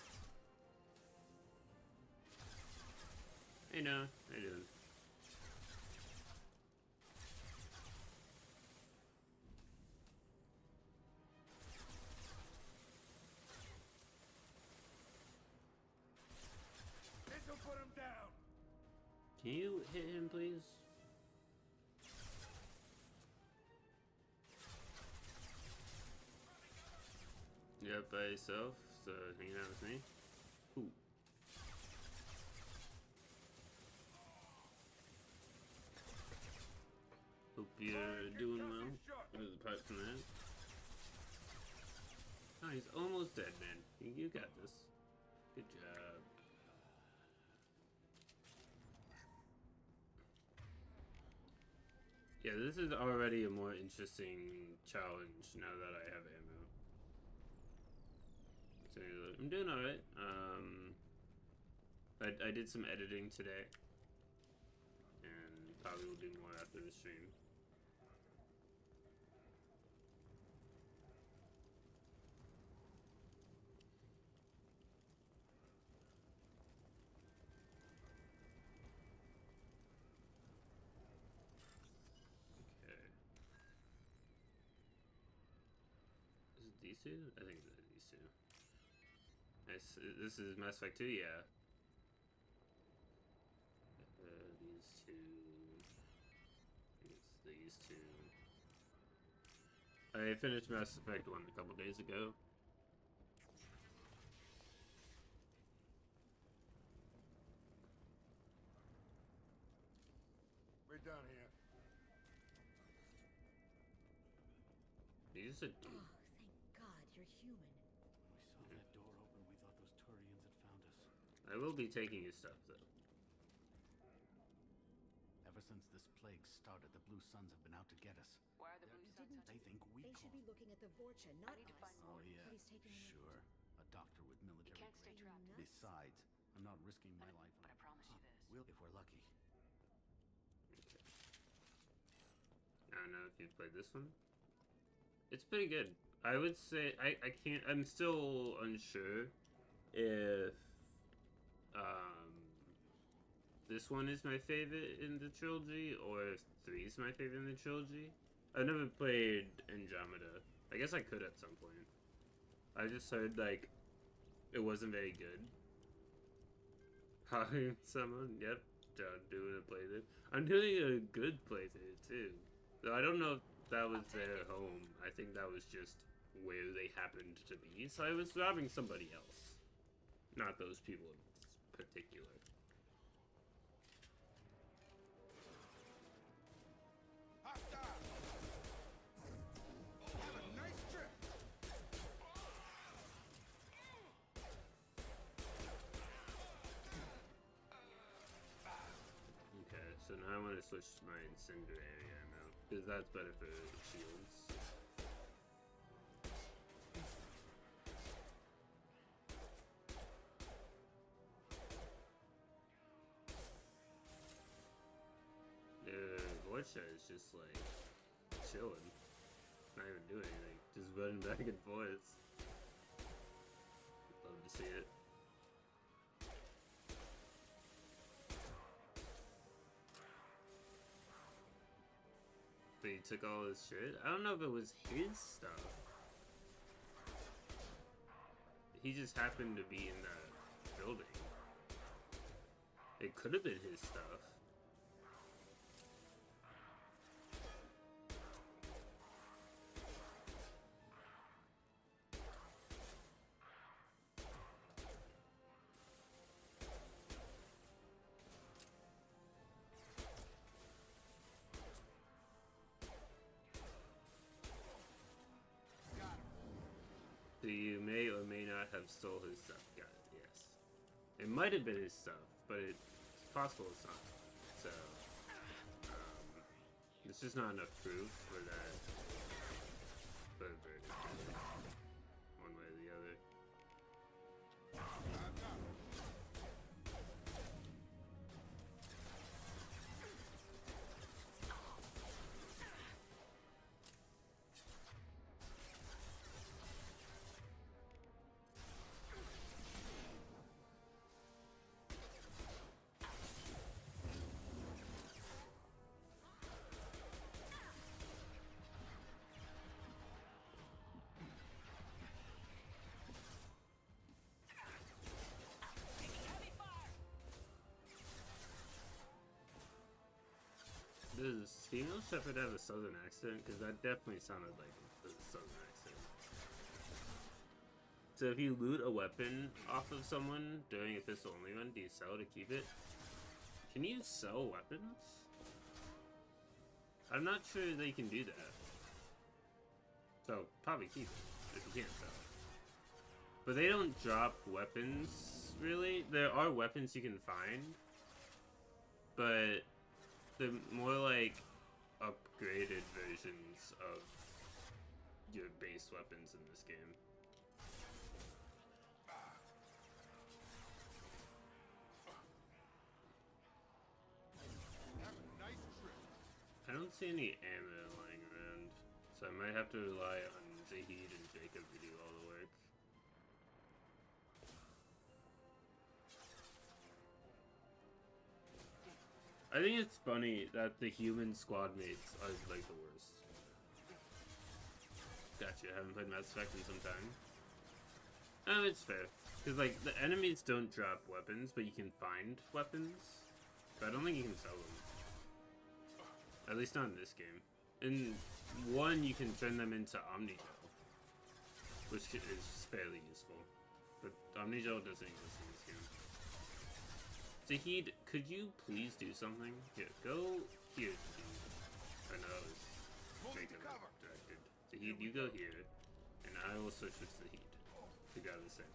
Hey, no, I do. This'll put him down. Can you hit him, please? Yep, by yourself, so hanging out with me. Ooh. Hope you're doing well. Apart from that. Oh, he's almost dead, man. You got this. Good job. Yeah, this is already a more interesting challenge now that I have ammo. So I'm doing alright. I did some editing today, and probably will do more after the stream. Okay. Is it these two? I think it's these two. Nice. This is Mass Effect 2, yeah. These two. I think it's these two. I finished Mass Effect 1 a couple days ago. We're done here. These are. Oh, thank God you're human. When we saw that door open, we thought those Turians had found us. I will be taking your stuff, though. Ever since this plague started, the Blue Suns have been out to get us. Why are the Blue Suns? They think we They should caused be looking at the Vorcha, not need to us. find Oh, more. yeah. But he's taking them. Sure. A doctor with military You can't stay grade. trapped. Besides, I'm not risking my life. But I promise you this. We'll if we're lucky. Okay. I don't know if you've played this one. It's pretty good. I would say I can't. I'm still unsure if this one is my favorite in the trilogy or if 3 is my favorite in the trilogy. I've never played Andromeda. I guess I could at some point. I just heard like it wasn't very good. Hiring someone, yep. John doing a playthrough. I'm doing a good playthrough too. So I don't know if that was their home. I think that was just where they happened to be. So I was robbing somebody else, not those people in particular. Have a nice trip. Okay, so now I want to switch my incendiary ammo because that's better for shields. Vorcha is just like chilling, not even doing anything, just running back and forth. Love to see it. But he took all his shit? I don't know if it was his stuff. He just happened to be in that building. It could have been his stuff. So you may or may not have stole his stuff. Got it, yes. It might have been his stuff, but it's possible it's not. So, there's just not enough proof for that. For a verdict. One way or the other. Does female shepherd have a southern accent? Because that definitely sounded like a southern accent. So if you loot a weapon off of someone during a pistol only run, do you sell to keep it? Can you sell weapons? I'm not sure they can do that. So probably keep it if you can't sell it. But they don't drop weapons, really. There are weapons you can find, but they're more like upgraded versions of your base weapons in this game. I don't see any ammo lying around, so I might have to rely on Zahid and Jacob to do all the work. I think it's funny that the human squad mates are like the worst. Gotcha, haven't played Mass Effect in some time. Oh, it's fair. Because, like, the enemies don't drop weapons, but you can find weapons. But I don't think you can sell them. At least not in this game. In 1, you can turn them into Omnigel, which is fairly useful. But Omnigel doesn't exist in this game. Zahid, could you please do something? Here, go here. I know it's Jacob directed. Zahid, you go here, and I will switch with Zahid to go the same.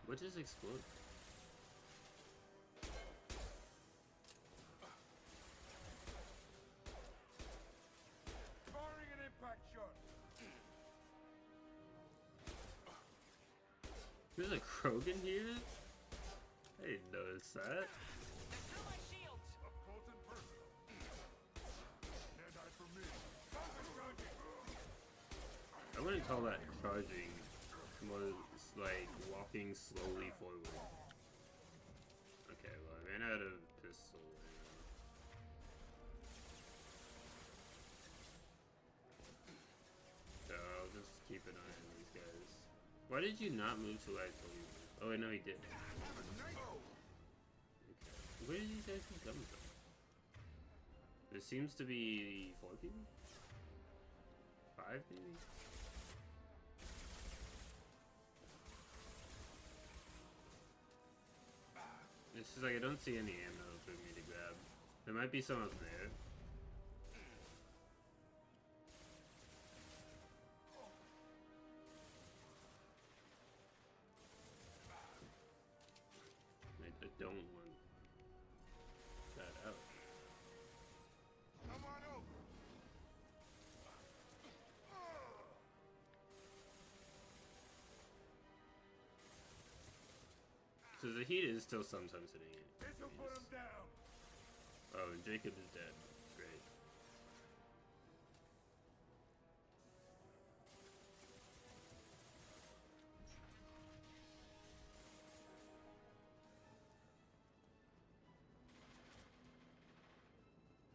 What just exploded? Firing an impact shot. There's a Krogan here? I didn't notice that. I wouldn't call that charging. More like walking slowly forward. Okay, well I ran out of pistol ammo. So I'll just keep an eye on these guys. Why did you not move to where I told you? Oh wait, no he did. Okay. Where did these guys keep coming from? There seems to be 4 people? 5 maybe? It's just like I don't see any ammo for me to grab. There might be some up there. I don't want that out. Come on over. So the heat is still sometimes hitting it. This'll put him down. Oh, and Jacob is dead. Great.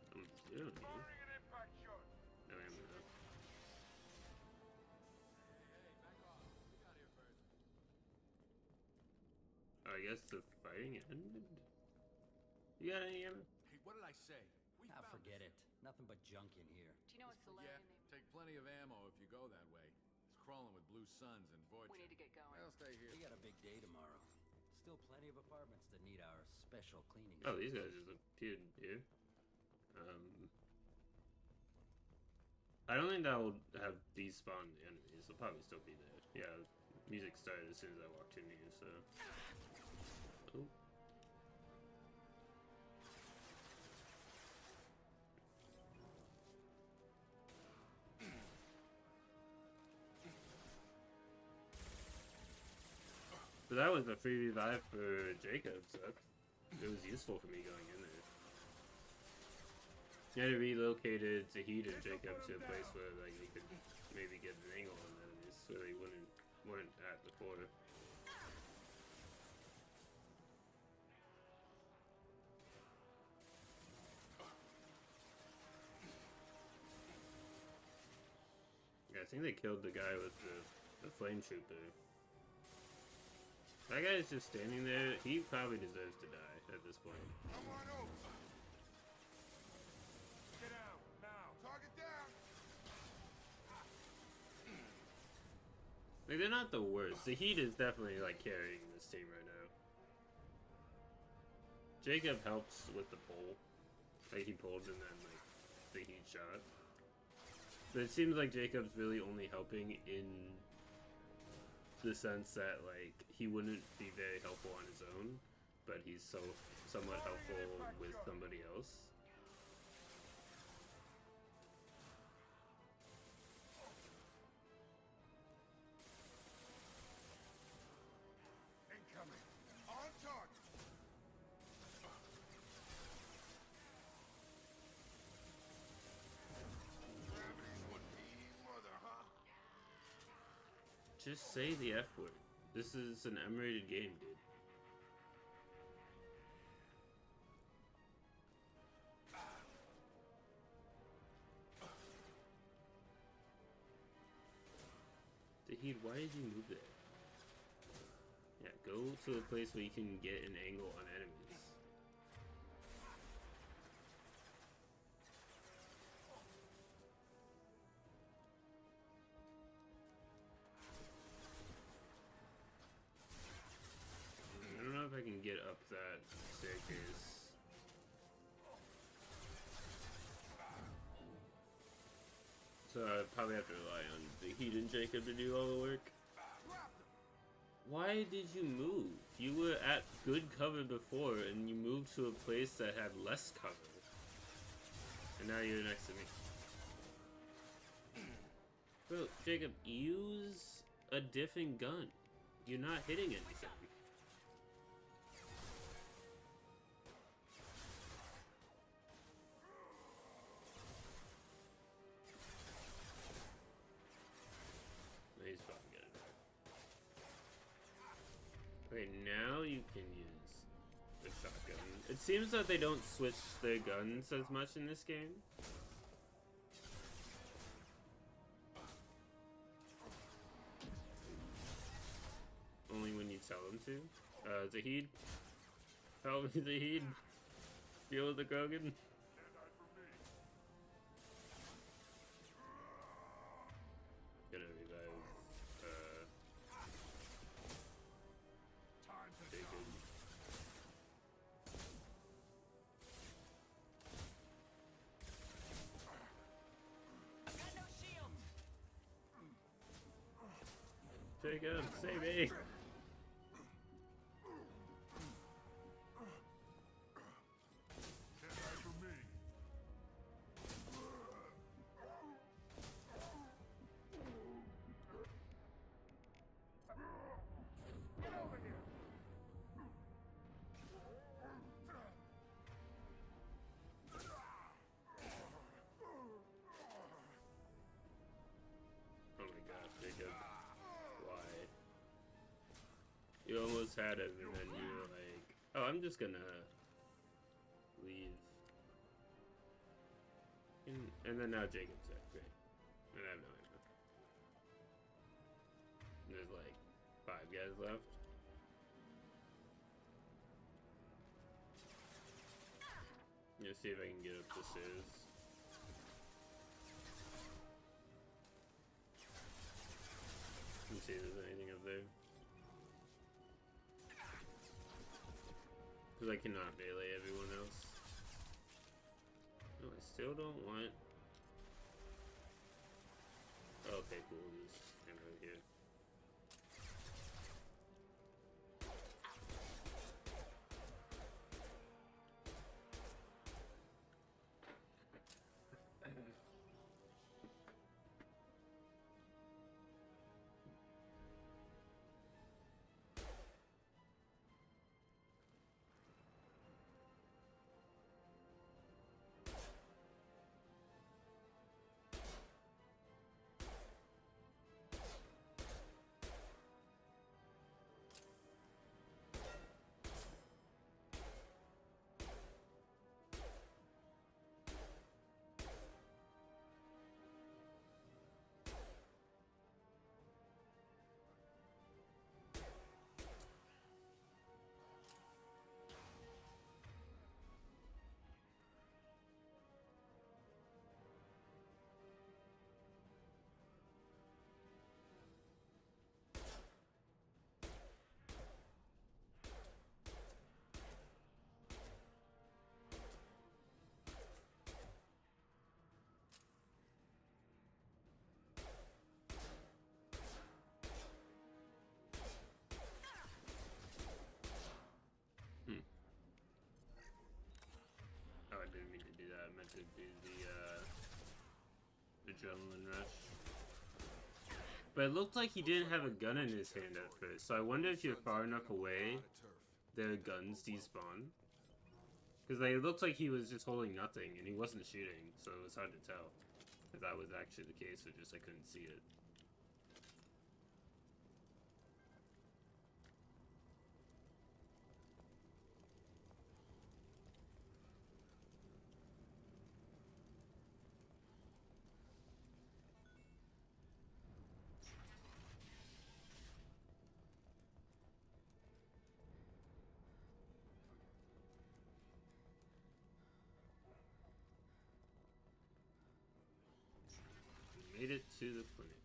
I'm doing here. Firing an impact shot. No ammo though. Oh, I guess the fighting ended? You got any ammo? Hey, what did I say? Forget it. Nothing but junk in here. Do you know what Solarian Yeah, take plenty of ammo if you go that way. It's crawling with blue suns and Vods. We need to get going. I'll stay here. We got a big day tomorrow. Still plenty of apartments that need our special cleaning. Oh, these guys just appeared here. I don't think that will have despawned the enemies. They'll probably still be there. Yeah, music started as soon as I walked in here, so. Oh. But that was a free revive for Jacob, so it was useful for me going in there. I relocated Zahid and Jacob to a place where like we could maybe get an angle on enemies. where they weren't at before. Yeah, I think they killed the guy with the flame trooper. That guy is just standing there. He probably deserves to die at this point. Come on over. Get out now. Target down. Like, they're not the worst. The Heat is definitely like carrying this team right now. Jacob helps with the pull. Like, he pulled and then like the Heat shot. But it seems like Jacob's really only helping in the sense that like he wouldn't be very helpful on his own, but he's somewhat helpful with somebody else. Incoming. On target. Gravity's what be mother, huh? Just say the F word. This is an M-rated game, dude. Tahid, why did you move there? Yeah, go to a place where you can get an angle on enemies. I don't know if I can get up that staircase. So I probably have to rely on the Heat and Jacob to do all the work. Why did you move? You were at good cover before, and you moved to a place that had less cover. And now you're next to me. Bro, Jacob, use a different gun. You're not hitting anything. He's fucking getting it. Okay, now you can use the shotgun. It seems that they don't switch their guns as much in this game. Only when you tell them to. Zahid? Help me, Zahid. Deal with the Krogan. Gonna revive, Jacob. I've got no shield. Jacob, save me! Get over here! Oh my gosh, Jacob. Why? You almost had him and then you were like, oh, I'm just gonna leave. And then now Jacob's there. Great. And I have no idea. There's like 5 guys left. Let's see if I can get up the stairs. Let's see if there's anything up there. Because I cannot melee everyone else. No, I still don't want... Okay, cool. Just stand right here. could be the adrenaline rush. But it looked like he didn't have a gun in his hand at first, so I wonder if you're far enough away, their guns despawn. Because it looked like he was just holding nothing, and he wasn't shooting, so it was hard to tell if that was actually the case, or just I couldn't see it. Made it to the clinic.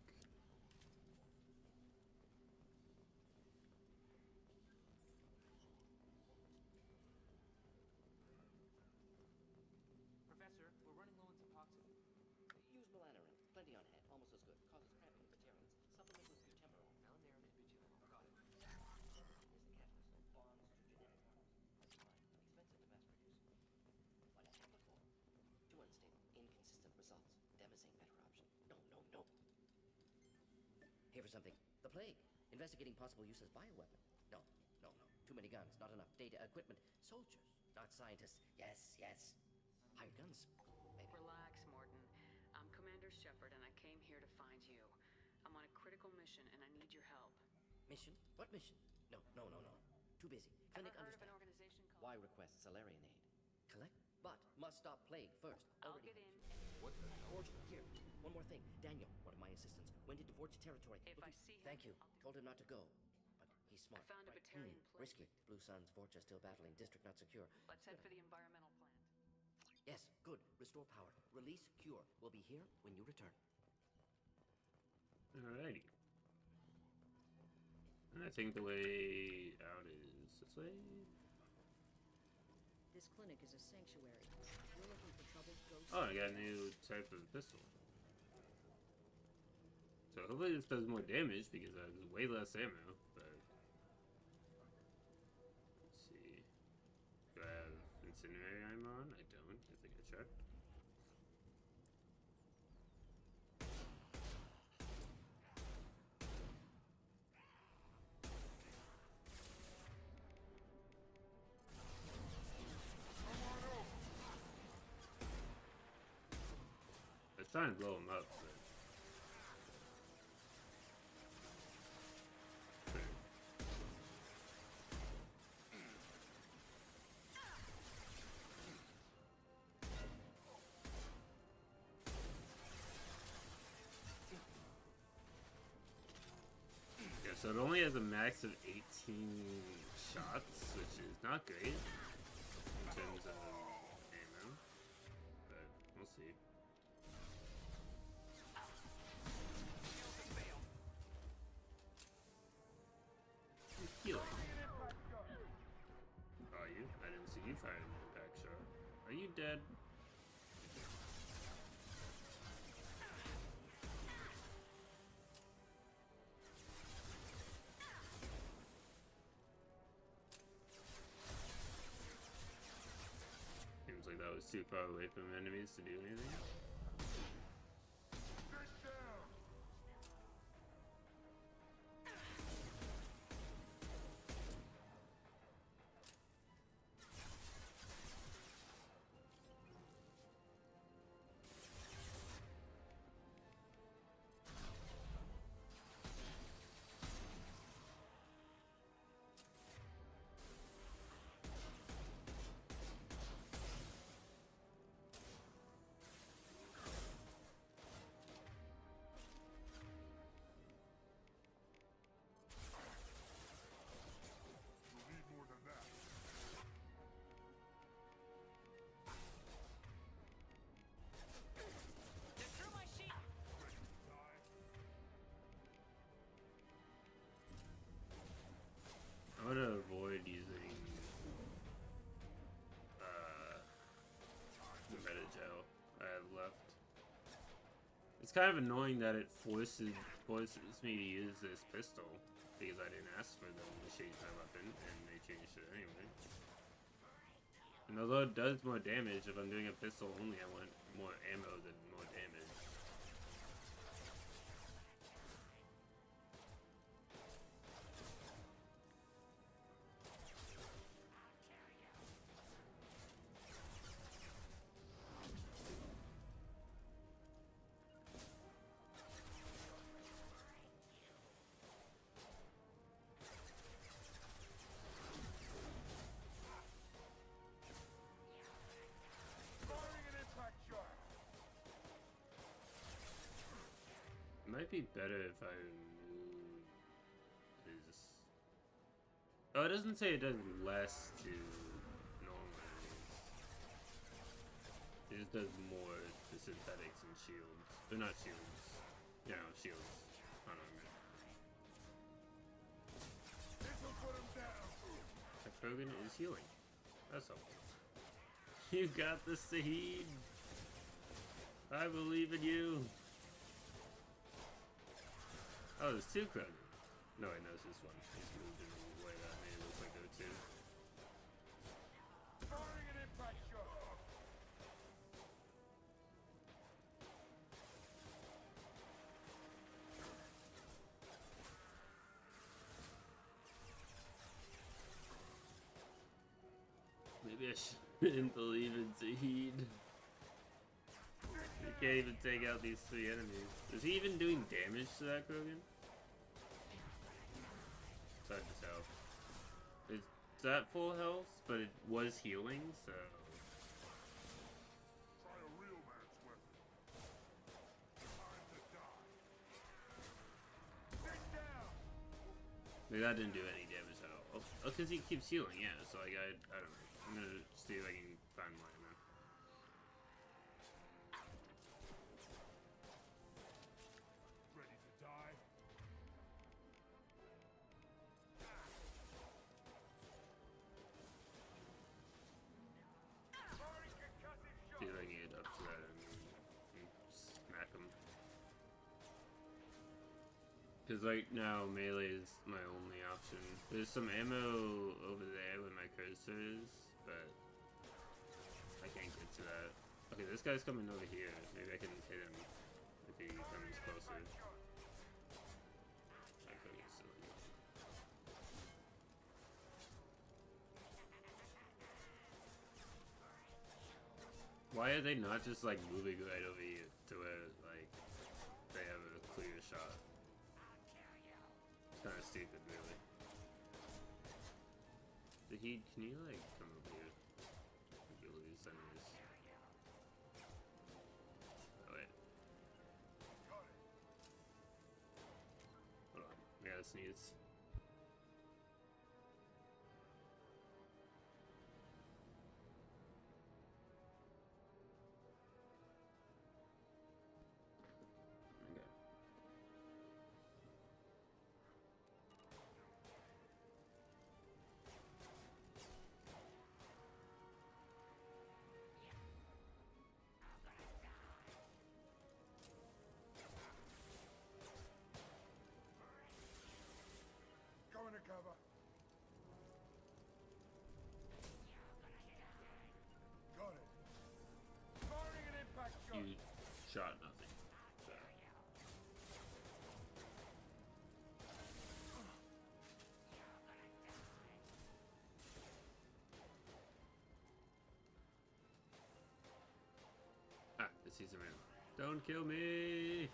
Professor, we're running low on toxin. Use melanorin. Plenty on hand. Almost as good. Causes cramping in vegetarians. Supplement with butemurol. Melanarin and butyl. Got it. Here's the catalyst. Bonds to genetic markers. Fine, but expensive to mass produce. But at topical, too unstable. Inconsistent results. Demasane better option. No. Here for something. The plague. Investigating possible use as bioweapon. No. Too many guns. Not enough data, equipment. Soldiers, not scientists. Yes. Hired guns. Maybe. Relax, Morton. I'm Commander Shepard, and I came here to find you. I'm on a critical mission, and I need your help. Mission? What mission? No. Too busy. Clinic Ever heard of understaffed. an organization called... Why request Salarian aid? Collect, but must stop plague first. I'll Already get in. What the hell? Forge, here. One more thing. Daniel, one of my assistants, went into Forge territory. If I see him, Thank you. Told him not to go. But he's smart. I found a right? Batarian plague. Risky. Blue Suns, Forge are still battling. District not secure. Let's head for the environmental plant. Yes, good. Restore power. Release cure. We'll be here when you return. Alrighty. And I think the way out is this way. This clinic is a sanctuary. You're looking for trouble, ghosts. Oh, I got a new type of pistol. So hopefully this does more damage because I have way less ammo, but... Let's see. Do I have incendiary ammo on? I don't. I think I checked. I was trying to blow him up, but... Yeah, so it only has a max of 18 shots, which is not great in terms of ammo, but we'll see. Healing. Are you? I didn't see you firing an impact shot. Are you dead? Seems like that was too far away from enemies to do anything. I want to avoid using the meta gel I have left. It's kind of annoying that it forces me to use this pistol because I didn't ask for them to change my weapon and they changed it anyway. And although it does more damage, if I'm doing a pistol only, I want more ammo than more damage. Might be better if I remove his... Oh, it doesn't say it does less to normal enemies. It just does more to synthetics and shields. They're not shields. You know, shields. On armor. That Krogan is healing. That's all. You got this, Saheed! I believe in you! Oh, there's two Krogan. No, I know it's just one. He's moved in a way that made it look like there were two. Maybe I shouldn't believe in Saheed. He can't even take out these three enemies. Is he even doing damage to that Krogan? It's hard to tell. It's that full health, but it was healing, so... Try a real man's weapon. Time to die. Sit down. Maybe that didn't do any damage at all. Oh, because he keeps healing, yeah, so like, I don't know. I'm gonna see if I can find more ammo. Ready to die? See if I can get up to that and smack him. Because right now, melee is my only option. There's some ammo over there where my cursor is, but I can't get to that. Okay, this guy's coming over here. Maybe I can hit him if he comes closer. I could get silly. Why are they not just like moving right over here to where like they have a clear shot? It's kind of stupid, really. Can you like come over here? You'll lose enemies. Oh wait. Hold on, I gotta sneeze. Going to cover. Got it. Firing an impact shot. You shot nothing. So. Ah, I see some ammo. Don't kill me!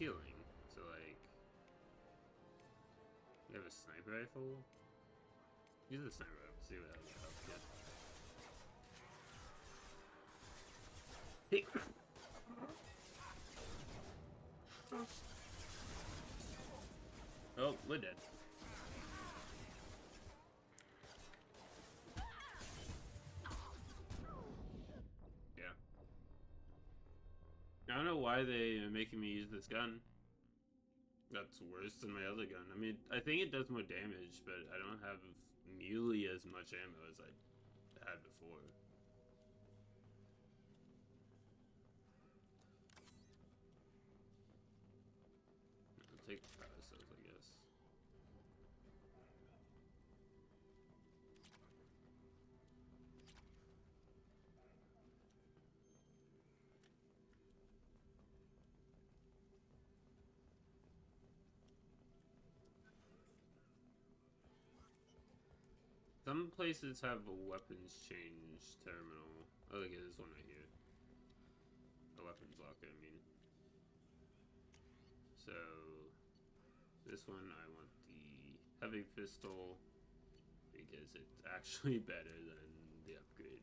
healing. So like, you have a sniper rifle. Use the sniper rifle. See what else helps you. Hey. Oh, we're dead. Yeah. I don't know why they are making me use this gun. That's worse than my other gun. I mean, I think it does more damage, but I don't have nearly as much ammo as I had before. I'll take the power cells, I guess. Some places have a weapons change terminal. Oh, look at this one right here. A weapons locker, I mean. So, this one I want the heavy pistol because it's actually better than the upgrade.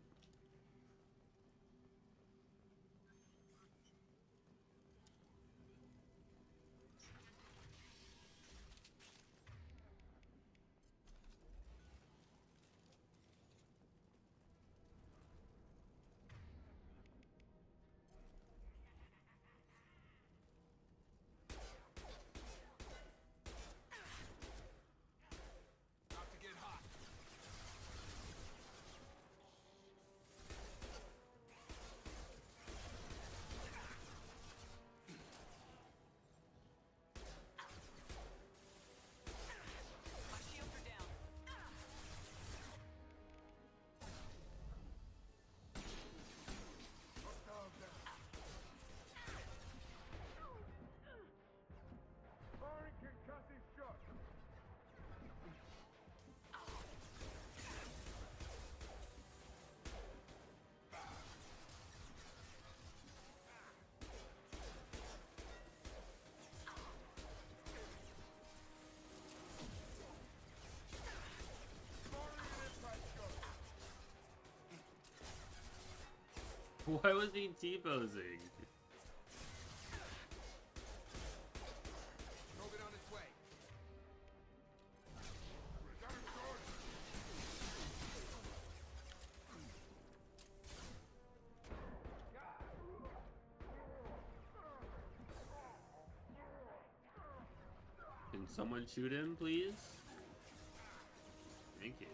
About to get hot. My shields are down. Hostile down. Firing concussive shot. Why was he T-posing? Moving on its way. Can someone shoot him, please? Thank you.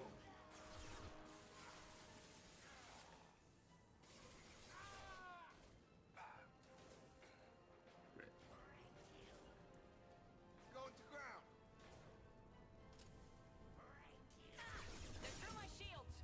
Great. Going to ground. They're through my shields.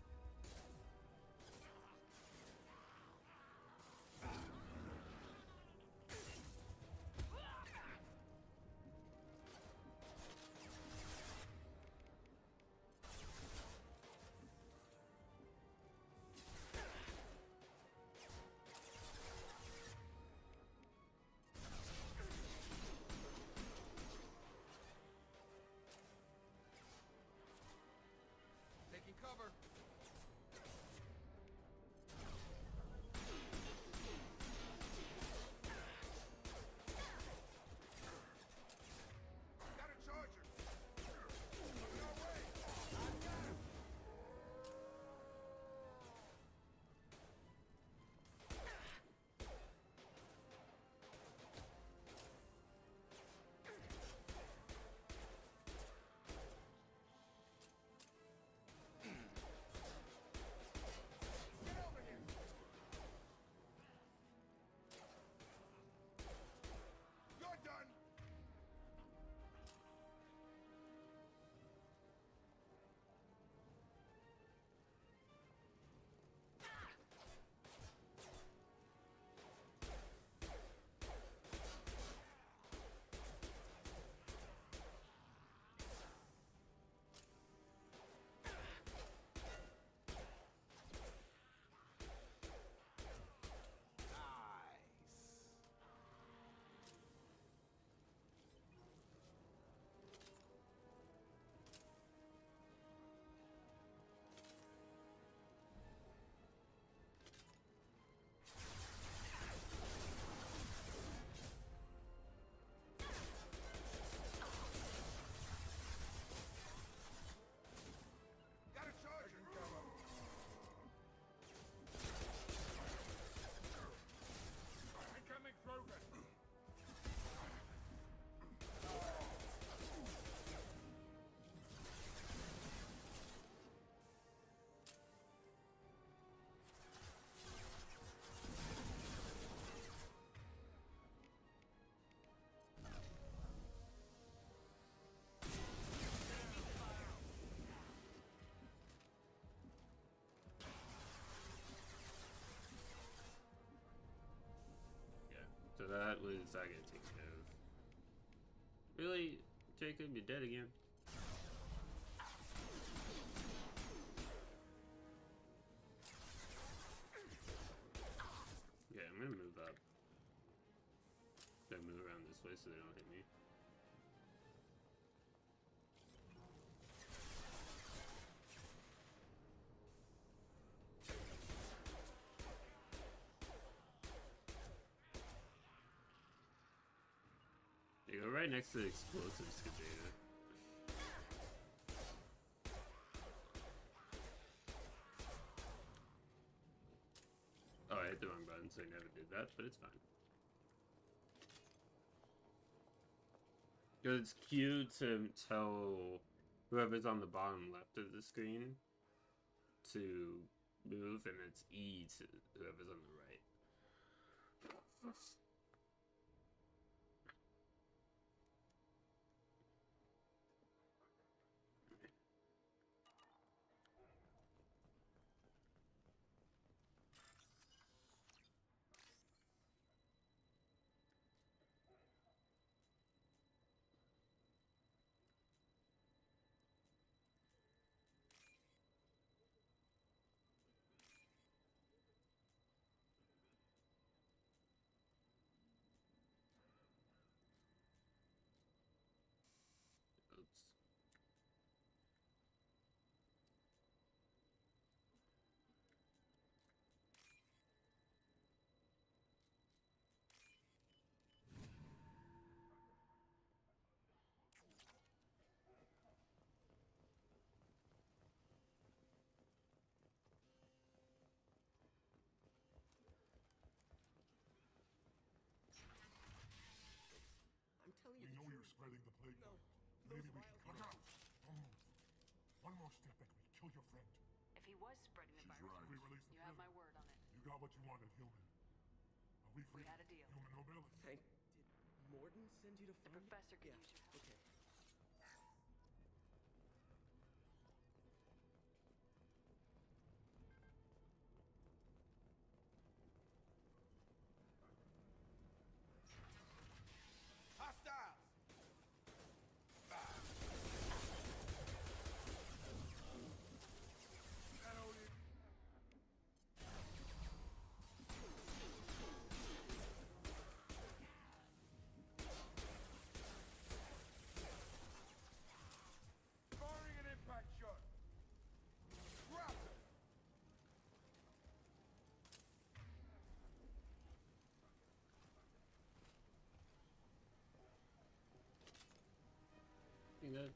that was I gotta take care of. Really, Jacob, you're dead again. Yeah, I'm gonna move up. Gotta move around this way so they don't hit me. They go right next to the explosives container. Oh, I hit the wrong button, so I never did that, but it's fine. Because it's Q to tell whoever's on the bottom left of the screen to move, and it's E to whoever's on the right. Oops. I'm telling you We the know truth. you're spreading the plague. No, Maybe those we should vials cut out. Don't move. One more step and we kill your friend. If he was spreading the She's virus, right. you have my word on it. You got what you wanted, human. Are we free? We had a deal. Human nobility. Thank. Did Morden send you to The find me? professor could Yeah. use your help. Okay. Hostiles! Firing an impact shot. Grab them. I think that's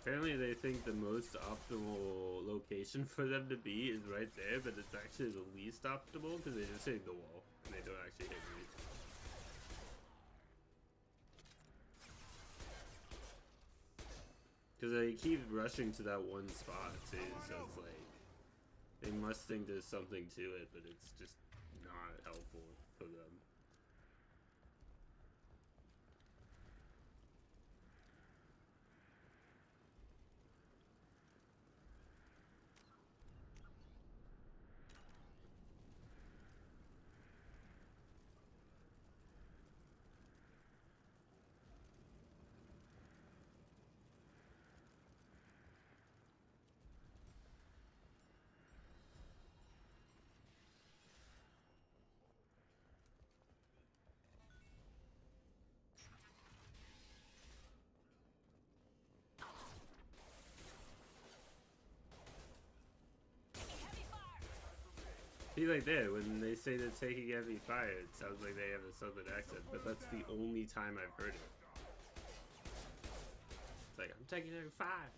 Apparently they think the most optimal location for them to be is right there, but it's actually the least optimal because they just hit the wall and they don't actually hit me. Because they keep rushing to that one spot too, so it's like they must think there's something to it, but it's just not helpful for them. See, like there, when they say they're taking heavy fire, it sounds like they have a southern accent, but that's the only time I've heard it. It's like, I'm taking heavy fire.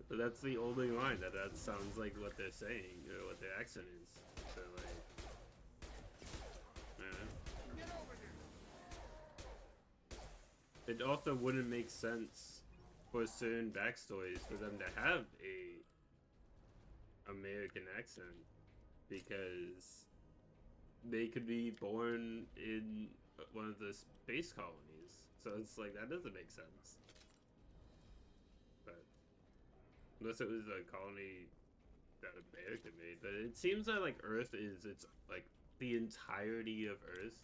But that's the only line that sounds like what they're saying, or what their accent is. So, like, it also wouldn't make sense for certain backstories for them to have a American accent, because they could be born in one of the space colonies, so it's like that doesn't make sense. But unless it was a colony that America made, but it seems that like Earth is, it's like the entirety of Earth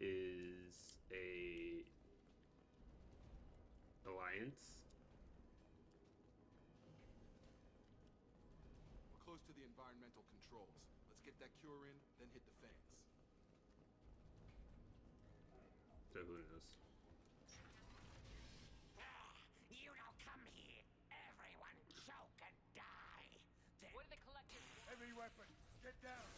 is a alliance. Close to the environmental controls. Let's get that cure in, then hit the fans. So who knows? You don't come here. Everyone choke and die. Where do they collect it? Heavy weapon. Get down.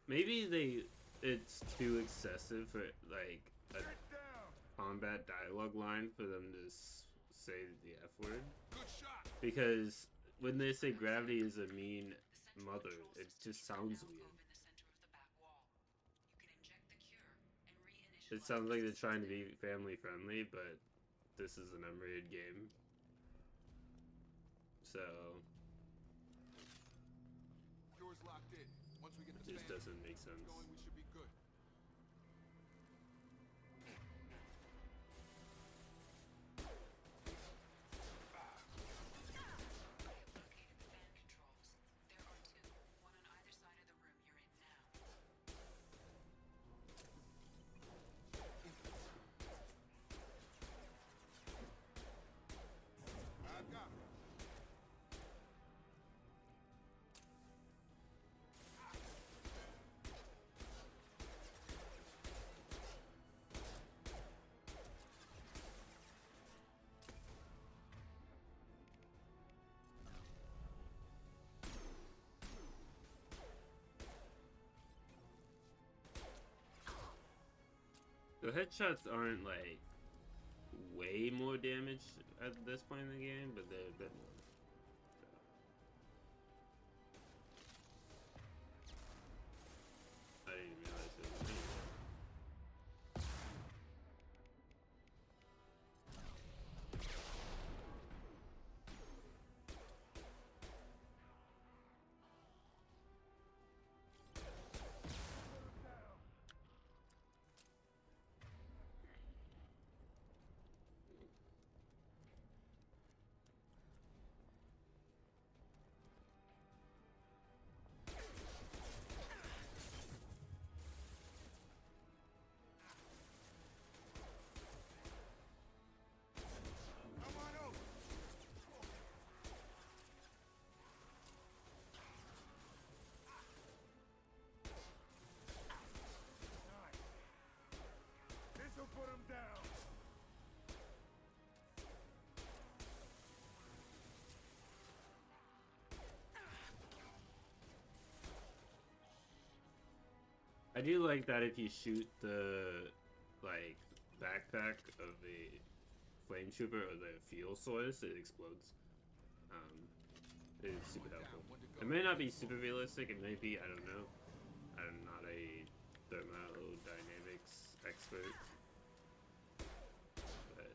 Maybe it's too excessive for like a combat dialogue line for them to say the F word. Because when they say gravity is a mean mother, it just sounds weird. It sounds like they're trying to be family friendly, but this is an M-rated game. So Cure's locked in. Once we get the it just doesn't make sense. going, we should be good. The headshots aren't like way more damage at this point in the game, but they're a bit more. So. I didn't even realize it was anywhere. do like that if you shoot the like backpack of the flame trooper or the fuel source, it explodes. It is super helpful. It may not be super realistic. It may be. I don't know. I'm not a thermodynamics expert. But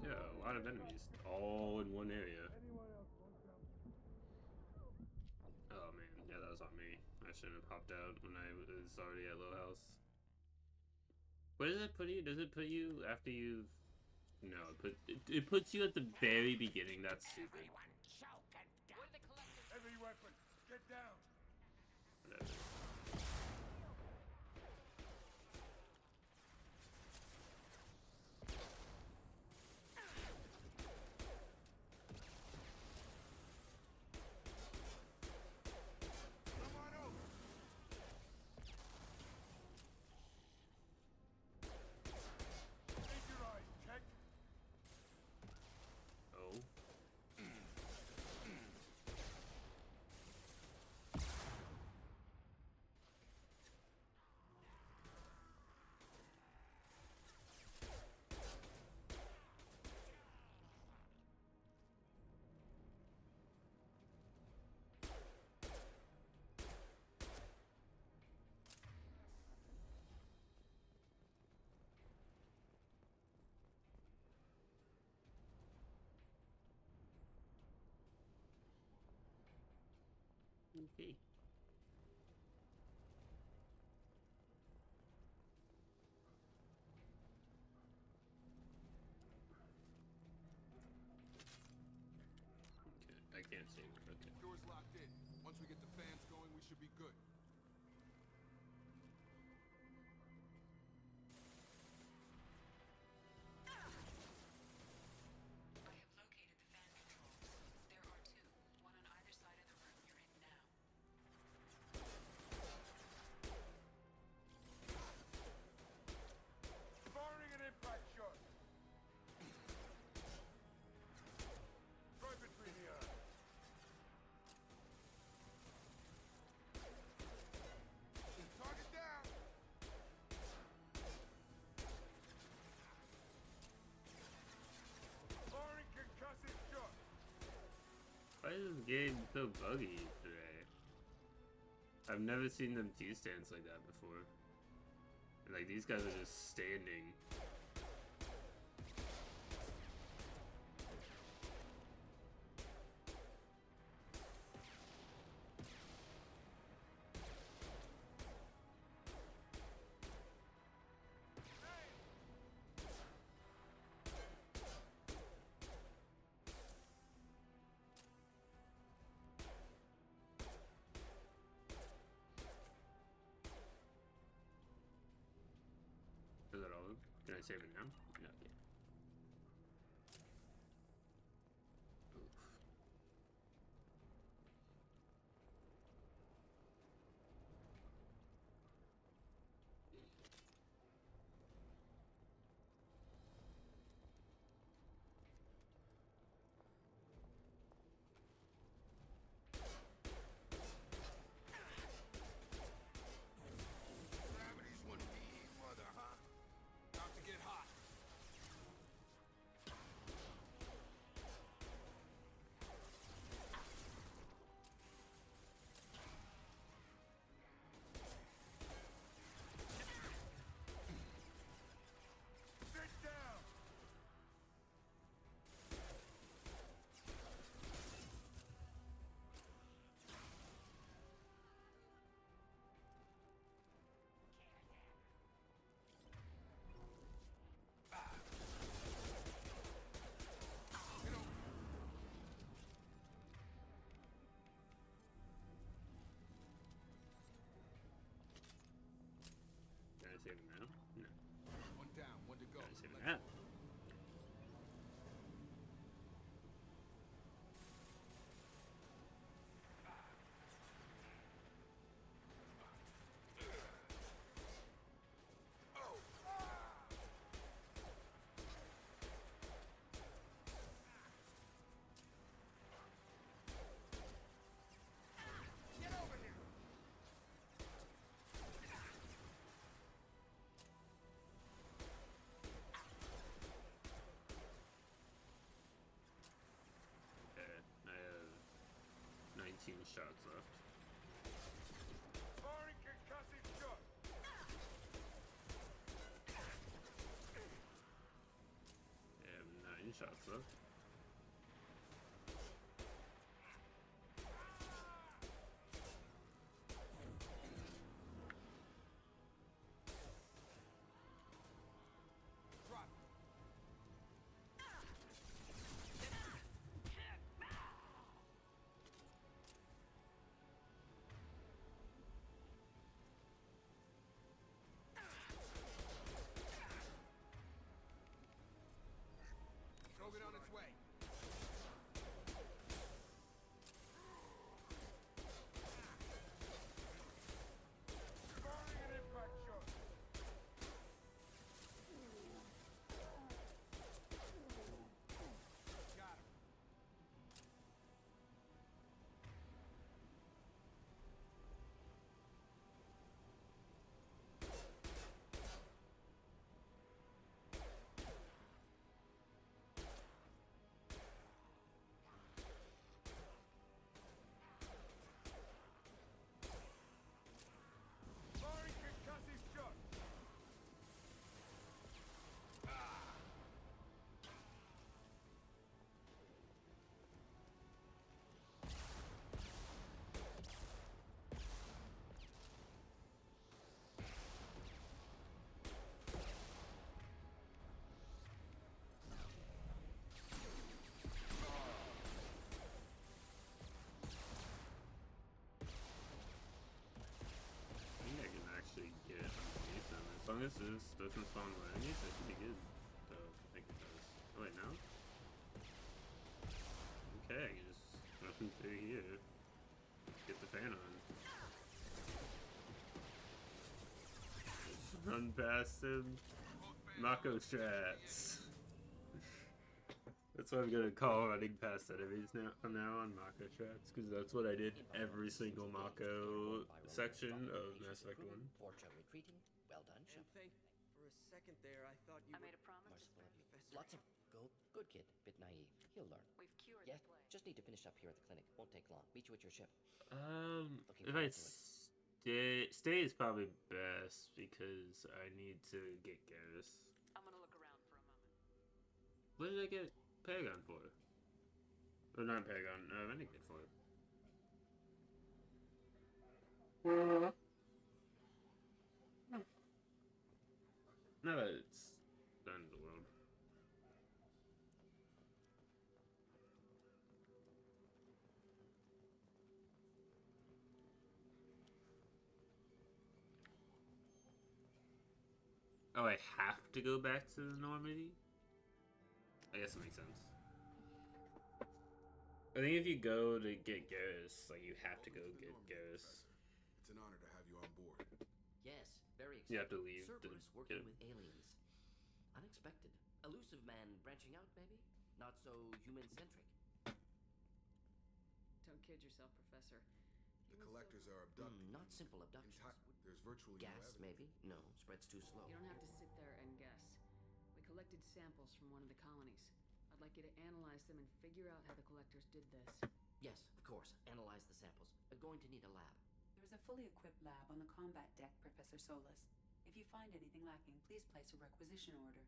yeah, a lot of enemies all in one area. Oh man, yeah, that was on me. I shouldn't have popped out when I was already at low health. Where does it put you? Does it put you after you've... No, it puts you at the very beginning. That's stupid. Heavy weapon, get down. Whatever. Oh. Okay. I can't see it. Okay. Door's locked in. Once we get the fans going, we should be good. I have located the fan controls. There are two, one on either side of the room you're in now. Firing an impact shot. Right between the eyes. Target down. Firing concussive shot. Why is this game so buggy today? I've never seen them T-stance like that before. And like these guys are just standing. Is that all? Can I save it now? No, okay. Oof. Gravity's one mean mother, huh? About to get hot. 15 shots left. Firing concussive shot. I have 9 shots left. Krogan on its way. Firing an impact shot. Got him. Firing concussive shot. I think I can actually get underneath them. As long as this doesn't spawn with enemies, that should be good. So, I think it does. Oh, wait, no? Okay, I can just run through here. Get the fan on. Just run past him. Mako strats. That's what I'm gonna call running past enemies now from now on, Mako strats, because that's what I did every single Mako section of Mass Effect 1. Portia retreating. Well done, And Shepard. for a second there, I thought you I made a promise to Merciful of you. Professor. Lots of good kid. Bit naive. He'll learn. We've cured Yeah, the plague. just need to finish up here at the clinic. Won't take long. Meet you at your ship. If I stay is probably best because I need to get Garrus. I'm gonna look around for a moment. What did I get Paragon for? Or not Paragon, Renegade for. Now that it's the end of the world. Oh, I have to go back to Normandy? I guess it makes sense. I think if you go to get Garrus, like, you have to go get Garrus. It's an honor to have you on board. Yes, very exciting. You have to leave to Cerberus get working him. with aliens. Unexpected. Elusive man branching out, maybe? Not so human-centric. Don't kid yourself, Professor. The collectors are abducted. Not simple abductions. There's virtually no Gas, evidence. maybe? No, spreads too slow. You don't have to sit there and guess. We collected samples from one of the colonies. I'd like you to analyze them and figure out how the collectors did this. Yes, of course. Analyze the samples. Going to need a lab. There is a fully equipped lab on the combat deck, Professor Solus. If you find anything lacking, please place a requisition order.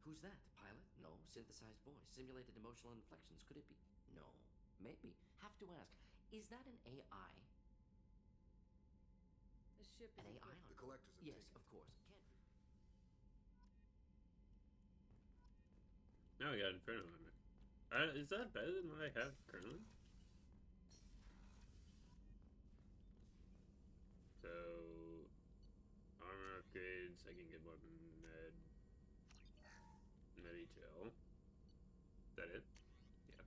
Who's that? Pilot? No. Synthesized voice. Simulated emotional inflections. Could it be? No. Maybe. Have to ask. Is that an AI? The ship is An AI equipped. on The collectors have Yes, taken of course. Can't be. Now I got Inferno Armor. Is that better than what I have currently? So, armor upgrades, I can get more Medi-gel. Is that it? Yeah.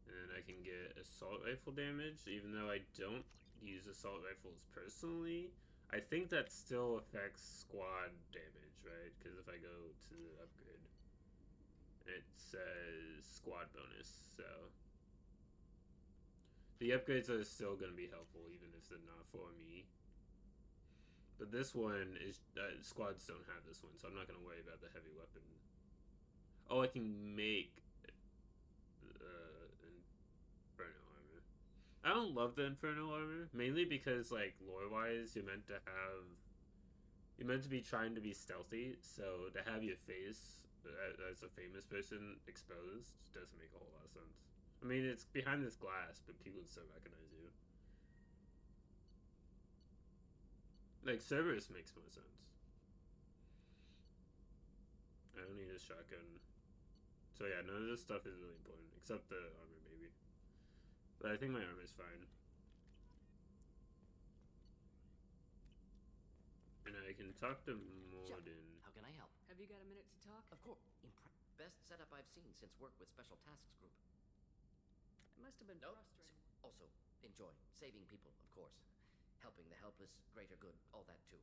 And I can get assault rifle damage, even though I don't use assault rifles personally. I think that still affects squad damage, right? Because if I go to the upgrade, it says squad bonus, so the upgrades are still going to be helpful even if they're not for me. But this one is squads don't have this one, so I'm not going to worry about the heavy weapon. Oh, I can make Inferno armor. I don't love the Inferno armor, mainly because, like, lore-wise, you're meant to be trying to be stealthy, so to have your face as a famous person exposed doesn't make a whole lot of sense. I mean, it's behind this glass, but people would still recognize you. Like, Cerberus makes more sense. I don't need a shotgun. So yeah, none of this stuff is really important, except the armor, maybe. But I think my armor's fine. And I can talk to Morden. How can I help? Have you got a minute to talk? Of course. Best setup I've seen since work with Special Tasks Group. It must have been frustrating. Also, enjoy. Saving people, of course. Helping the helpless, greater good, all that too.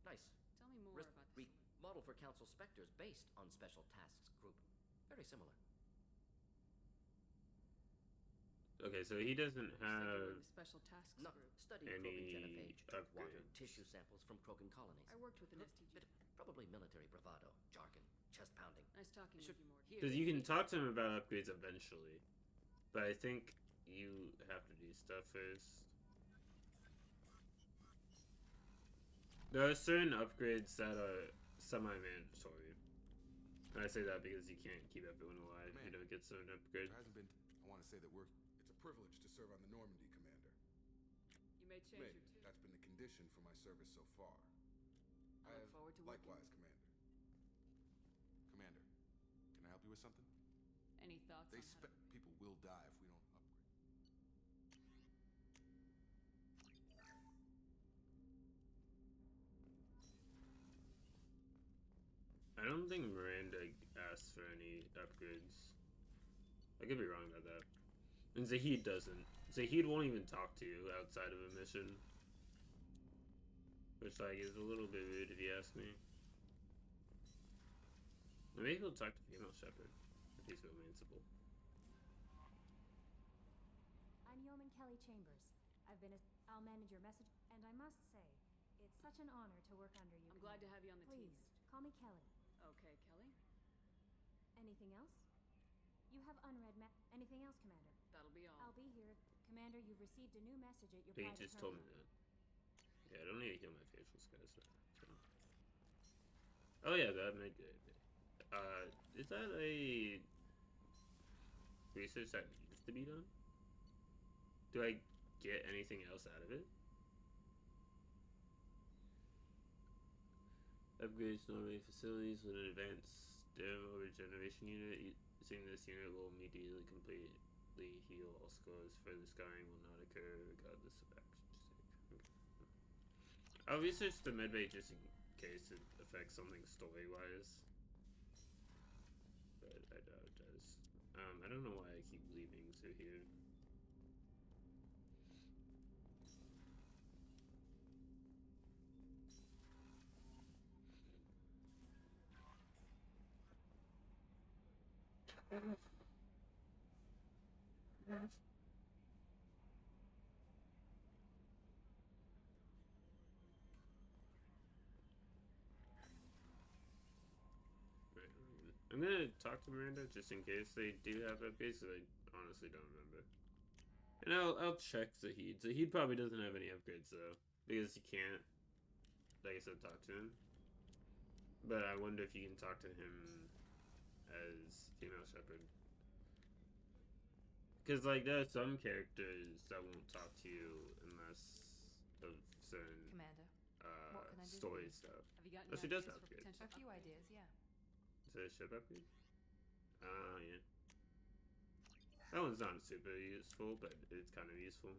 Nice. Tell me more about this. Model for Council Spectres based on Special Tasks Group. Very similar. Okay, so he doesn't have the Special Tasks No, Group. studied Krogan genophage, water, tissue samples from Krogan colonies. I worked with an STG. Probably military bravado, jargon, chest pounding. Nice talking with you, Morden. Because you can talk to him about upgrades eventually, but I think you have to do stuff first. There are certain upgrades that are semi-mandatory. And I say that because you can't keep everyone alive if you don't get certain upgrades. There hasn't been. I want to say that it's a privilege to serve on the Normandy, Commander. You may change your tune. That's been the condition for my service so far. I look forward to working. Likewise, Commander. Commander, can I help you with something? Any thoughts on how people will die if we don't upgrade. I don't think Miranda asks for any upgrades. I could be wrong about that. And Zahid doesn't. Zahid won't even talk to you outside of a mission. Which, like, is a little bit rude if you ask me. Maybe he'll talk to Female Shepherd if he's romanceable. I'm Yeoman Kelly Chambers. I'll manage your message, and I must say, it's such an honor to work under you. I'm glad to have you on the team. Please, call me Kelly. Okay, Kelly. Anything else? You have unread anything else, Commander? That'll be all. I'll be here. Commander, you've received a new message at your He private just told me terminal. that. Yeah, I don't need to heal my facial scars. So. Oh yeah, that made good. Is that a research that needs to be done? Do I get anything else out of it? Upgrades normally facilities with an advanced stem regeneration unit. Using this unit will immediately completely heal all scars. Further scarring will not occur regardless of action stake. Okay. I'll research the medbay just in case it affects something story-wise. But I doubt it does. I don't know why I keep leaving through here. I'm gonna talk to Miranda just in case they do have upgrades, because I honestly don't remember. And I'll check Zahid. Zahid probably doesn't have any upgrades though, because you can't, like I said, talk to him. But I wonder if you can talk to him as Female Shepherd. Because, like, there are some characters that won't talk to you unless of certain Commander, what can I do story for you? stuff. Have you got Oh, any she does ideas have for upgrades. potential A few ideas, yeah. Is that a ship upgrade? Yeah. That one's not super useful, but it's kind of useful.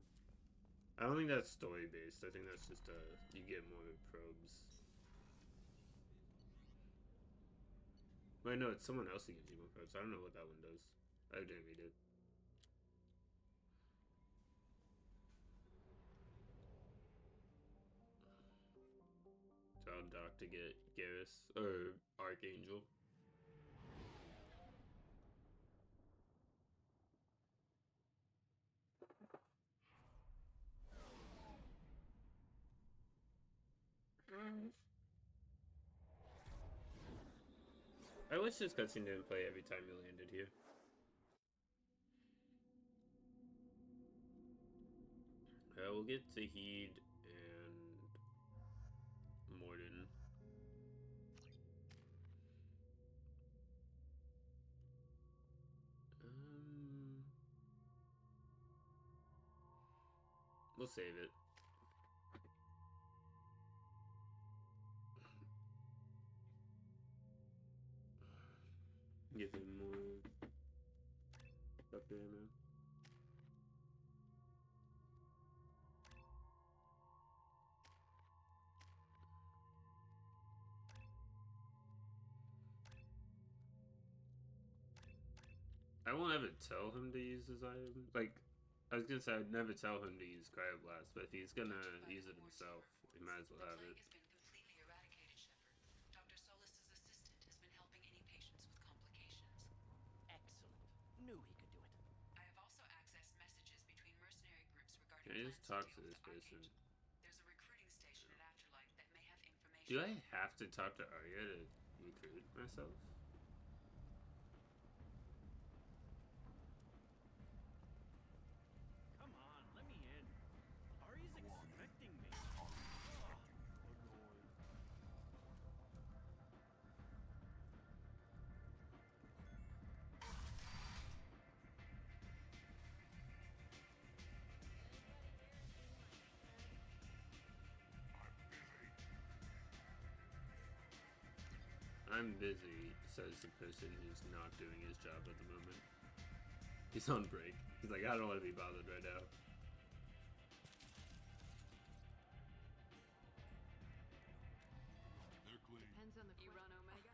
I don't think that's story based. I think that's just you get more probes. Wait, no, it's someone else who gives you more probes. I don't know what that one does. I didn't read it. Tell Doc to get Garrus or Archangel. I wish this cutscene didn't play every time you landed here. will get Tahid and Morden. We'll save it. Give him more up there, man. I won't ever tell him to use his item. Like, I was gonna say I'd never tell him to use Cryoblast, but if he's gonna use it himself, he might as well have it. Completely eradicated, Shepard. Dr. Solis's assistant has been helping any patients with complications. Excellent. Knew he could do it. I have also accessed messages between mercenary groups regarding Can I just talk to this person? There's a recruiting station at Afterlife that may have information. Do I have to talk to Arya to recruit myself? Come on, let me in. Ari's expecting me. I'm busy, says the person who's not doing his job at the moment. He's on break. He's like, I don't want to be bothered right now. They're clean. Depends on the you run Omega,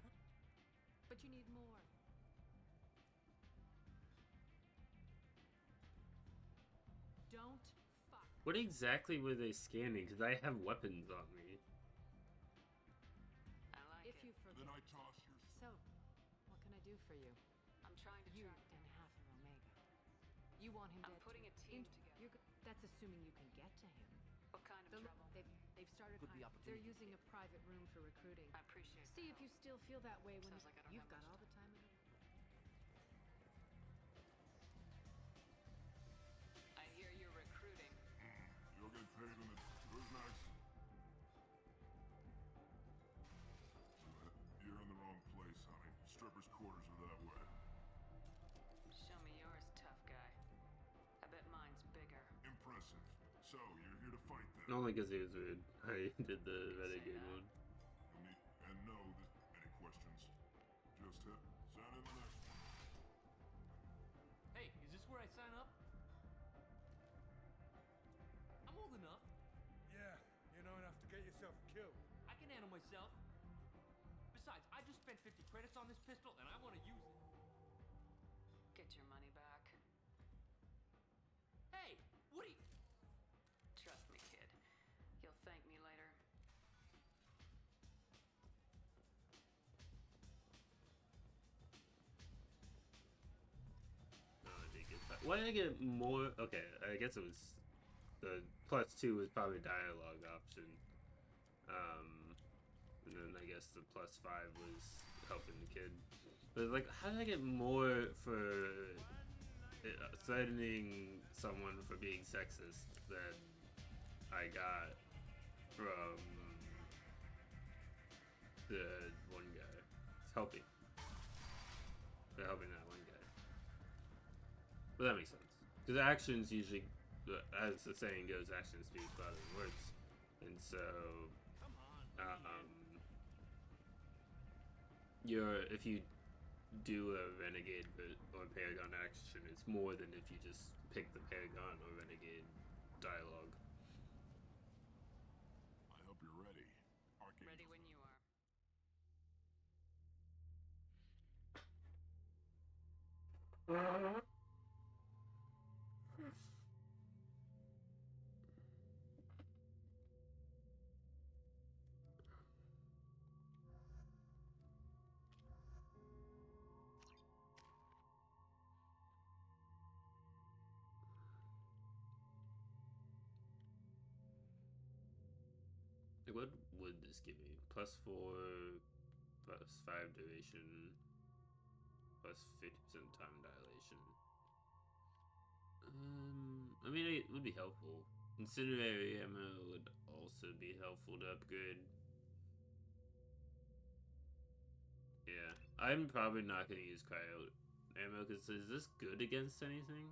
but you need more. Don't fuck. What exactly were they scanning? Because I have weapons on me. I like if you forget. Then I toss your... So, what can I do for you? I'm trying to track down half of Omega. You want him dead? I'm putting a team together. That's assuming you can get to him. What kind of trouble? They've started. They're using a private room for recruiting. I appreciate. See if you still feel that way when you've got all the time in the world. I hear you're recruiting. You'll get paid in the... Who's next? You're in the wrong place, honey. Strippers' quarters are that way. Show me yours, tough guy. I bet mine's bigger. Impressive. So, you're here to fight them? Only because he was rude. I did the renegade mode. And no, any questions? Just hit. Send in the next one. Hey, is this where I sign up? I'm old enough. Yeah, you know enough to get yourself killed. I can handle myself. Besides, I just spent 50 credits on this pistol, and I want to use it. Get your money back. Hey, what are you... Trust me, kid. You'll thank me later. I did get that. Why did I get more? Okay, I guess it was the +2 was probably dialogue option. And then I guess the +5 was helping the kid. But like, how did I get more for threatening someone for being sexist than I got from the one guy? It's helping. They're helping that one guy. But that makes sense. Because actions usually, as the saying goes, actions speak louder than words. And so, if you do a renegade or paragon action, it's more than if you just pick the paragon or renegade dialogue. I hope you're ready. Ready when you are. What would this give me? +4, +5 duration, +50% time dilation. I mean, it would be helpful. Incendiary ammo would also be helpful to upgrade. Yeah, I'm probably not going to use cryo ammo because is this good against anything?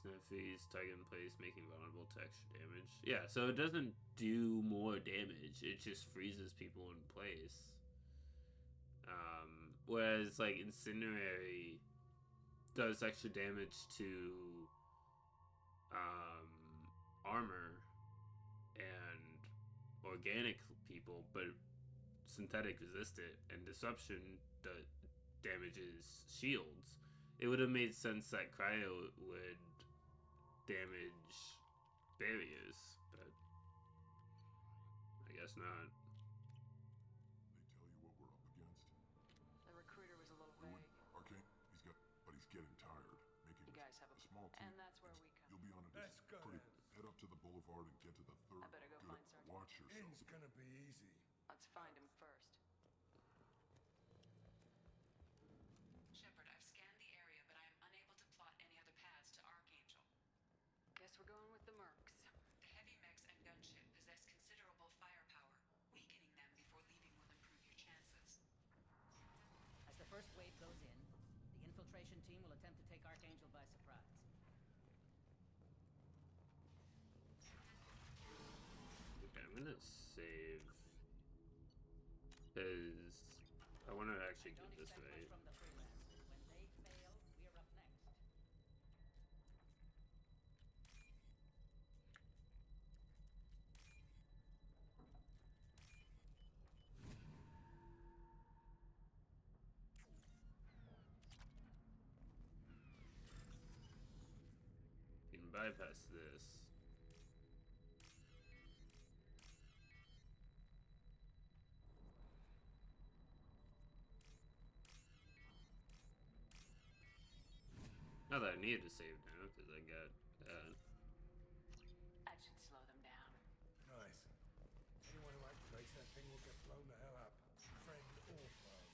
Snow freeze, target in place, making vulnerable to extra damage. Yeah, so it doesn't do more damage, it just freezes people in place. Whereas like Incinerary does extra damage to armor and organic people, but synthetic resist it, and disruption damages shields. It would have made sense that cryo would damage barriers, but I guess not. They tell you what we're up against? The recruiter was a little Ruin? vague. Arcane? But he's getting tired. Making You guys have a small team. and that's where we come. You'll be on a Let's go pretty. then. Head up to the boulevard and get to the third. I better go find Sergeant. Watch yourself. It's gonna be easy. Let's find him first. Shepard, I've scanned the area, but I am unable to plot any other paths to Archangel. Guess we're going with the mercs. The heavy mechs and gunship possess considerable firepower. Weakening them before leaving will improve your chances. As the first wave goes in, the infiltration team will attempt to take Archangel by surprise. Okay, I'm gonna save because I want to actually get this right. From the freelance. When they fail, we're up next. You can bypass this. Not that I needed to save now because I got that. That should slow them down. Nice. Anyone who activates that thing will get blown the hell up. Friend or foe.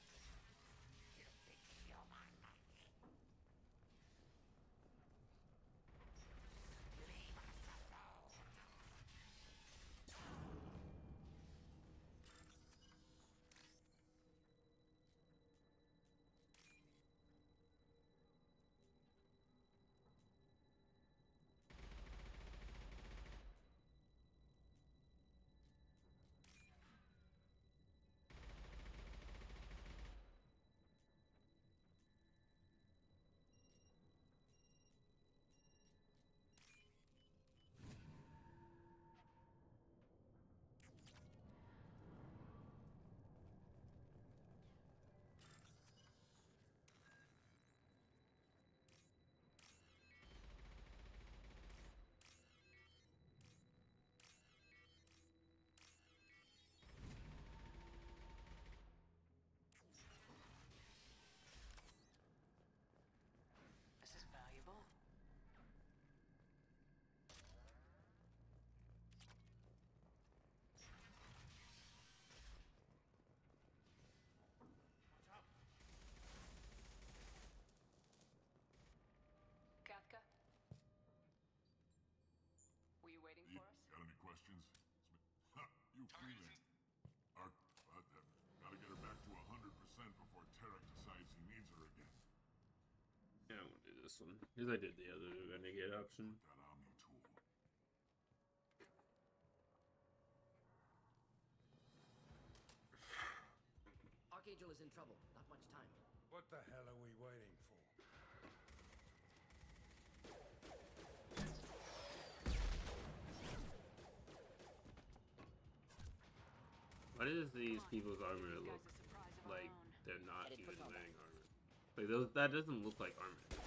This is valuable. Katka? Were you waiting for us? Got any questions? You freelance. Gotta get her back to 100% before Tarek decides he needs her again. Yeah, I won't do this one because I did the other renegade option. That Omni tool. Archangel is in trouble. Not much time. What the hell are we waiting for? Why does these people's armor look like they're not even wearing armor? Like those, that doesn't look like armor.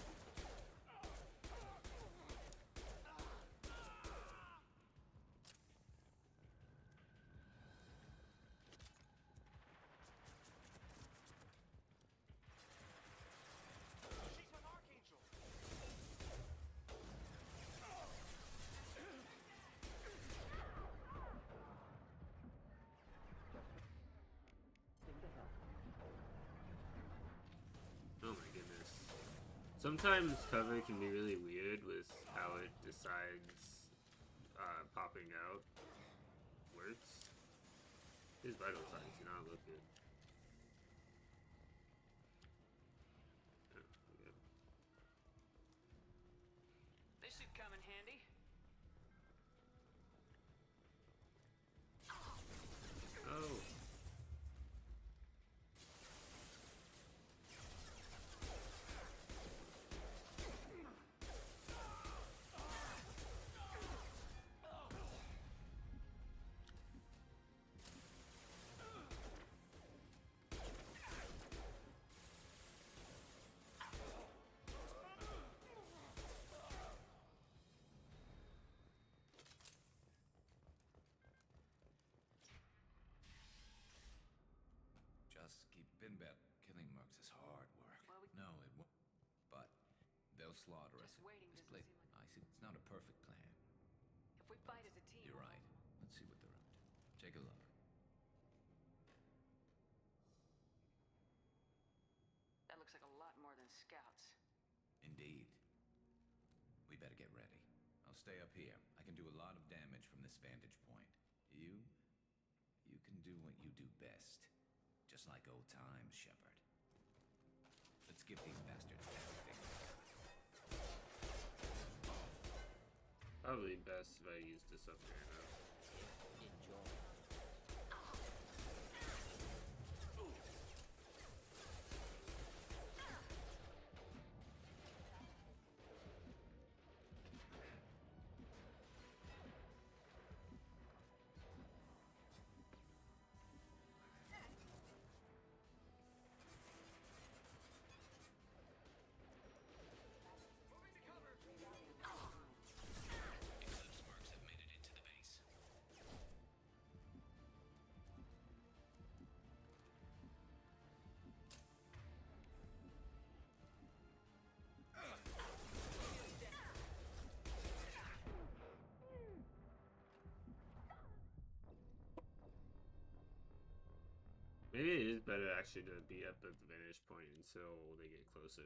She's with Archangel. Oh my goodness. Sometimes cover can be really weird with how it decides popping out works. His vital signs do not look good. This should come in handy. Oh. Just keep in bed. Killing mercs is hard work. No, it won't. But they'll slaughter us. This place, I see. It's not a perfect plan. If we fight as a team... You're right. Let's see what they're up to. Take a look. That looks like a lot more than scouts. Indeed. We better get ready. I'll stay up here. I can do a lot of damage from this vantage point. You can do what you do best. Just like old times, Shepard. Let's give these bastards everything. Probably best if I use this up here now. Enjoy. Eclipse mercs have made it into the base. Maybe it is better actually to be up at the vantage point until they get closer.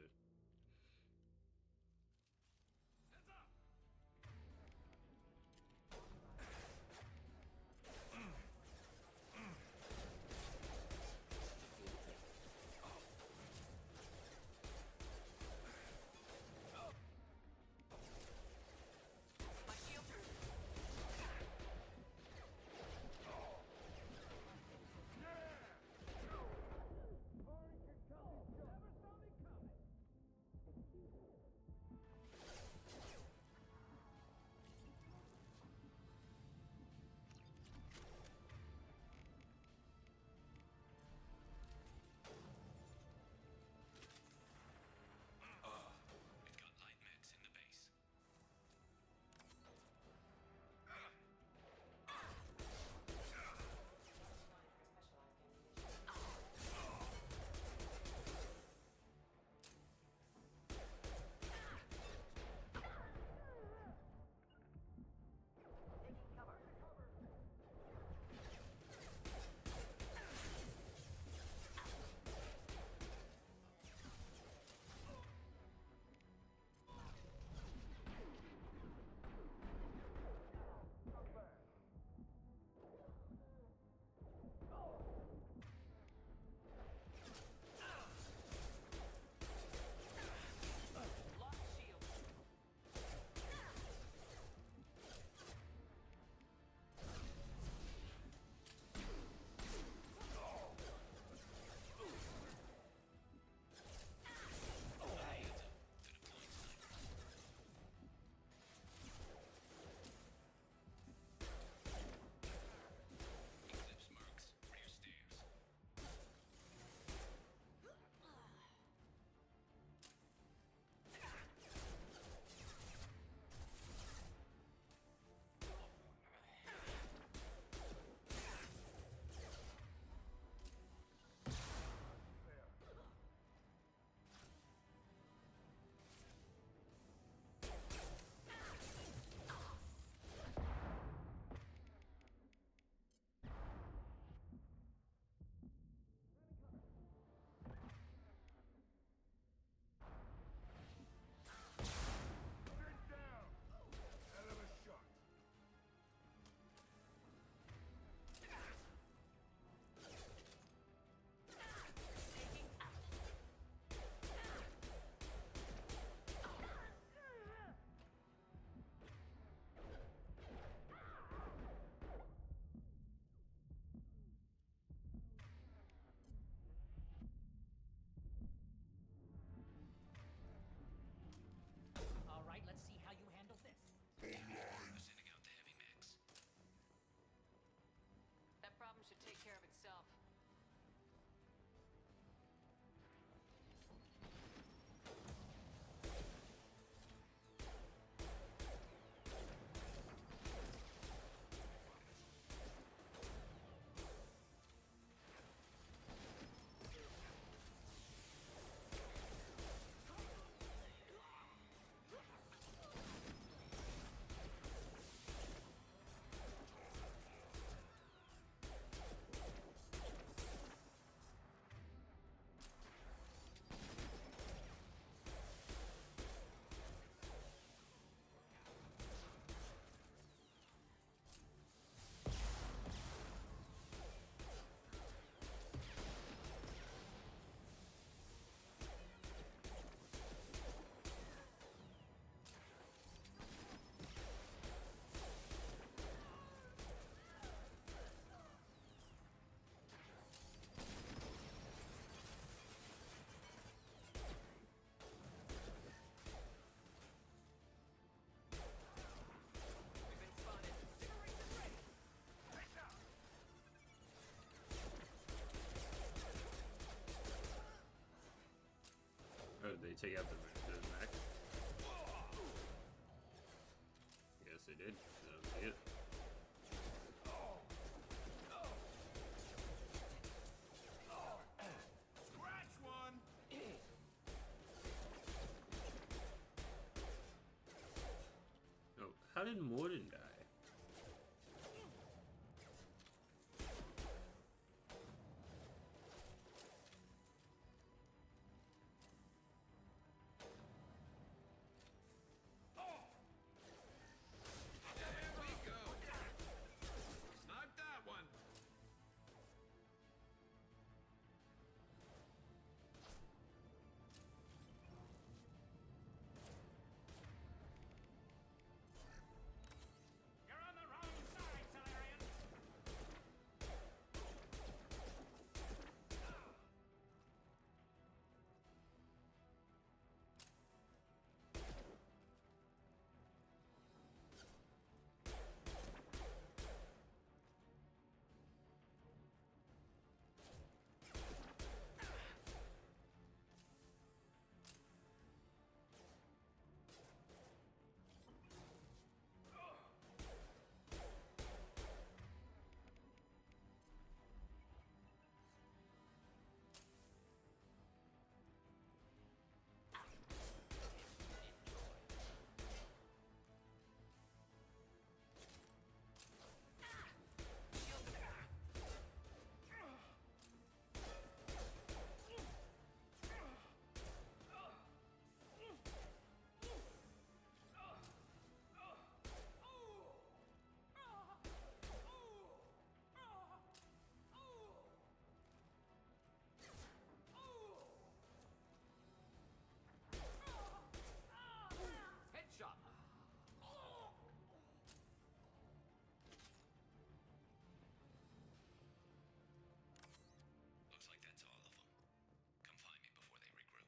they take out the back? Yes, they did. That was it. Scratch one! Oh, how did Morden die? Snipe that one! You're on the wrong side, Solarian! Headshot! Looks like that's all of them. Come find me before they regroup.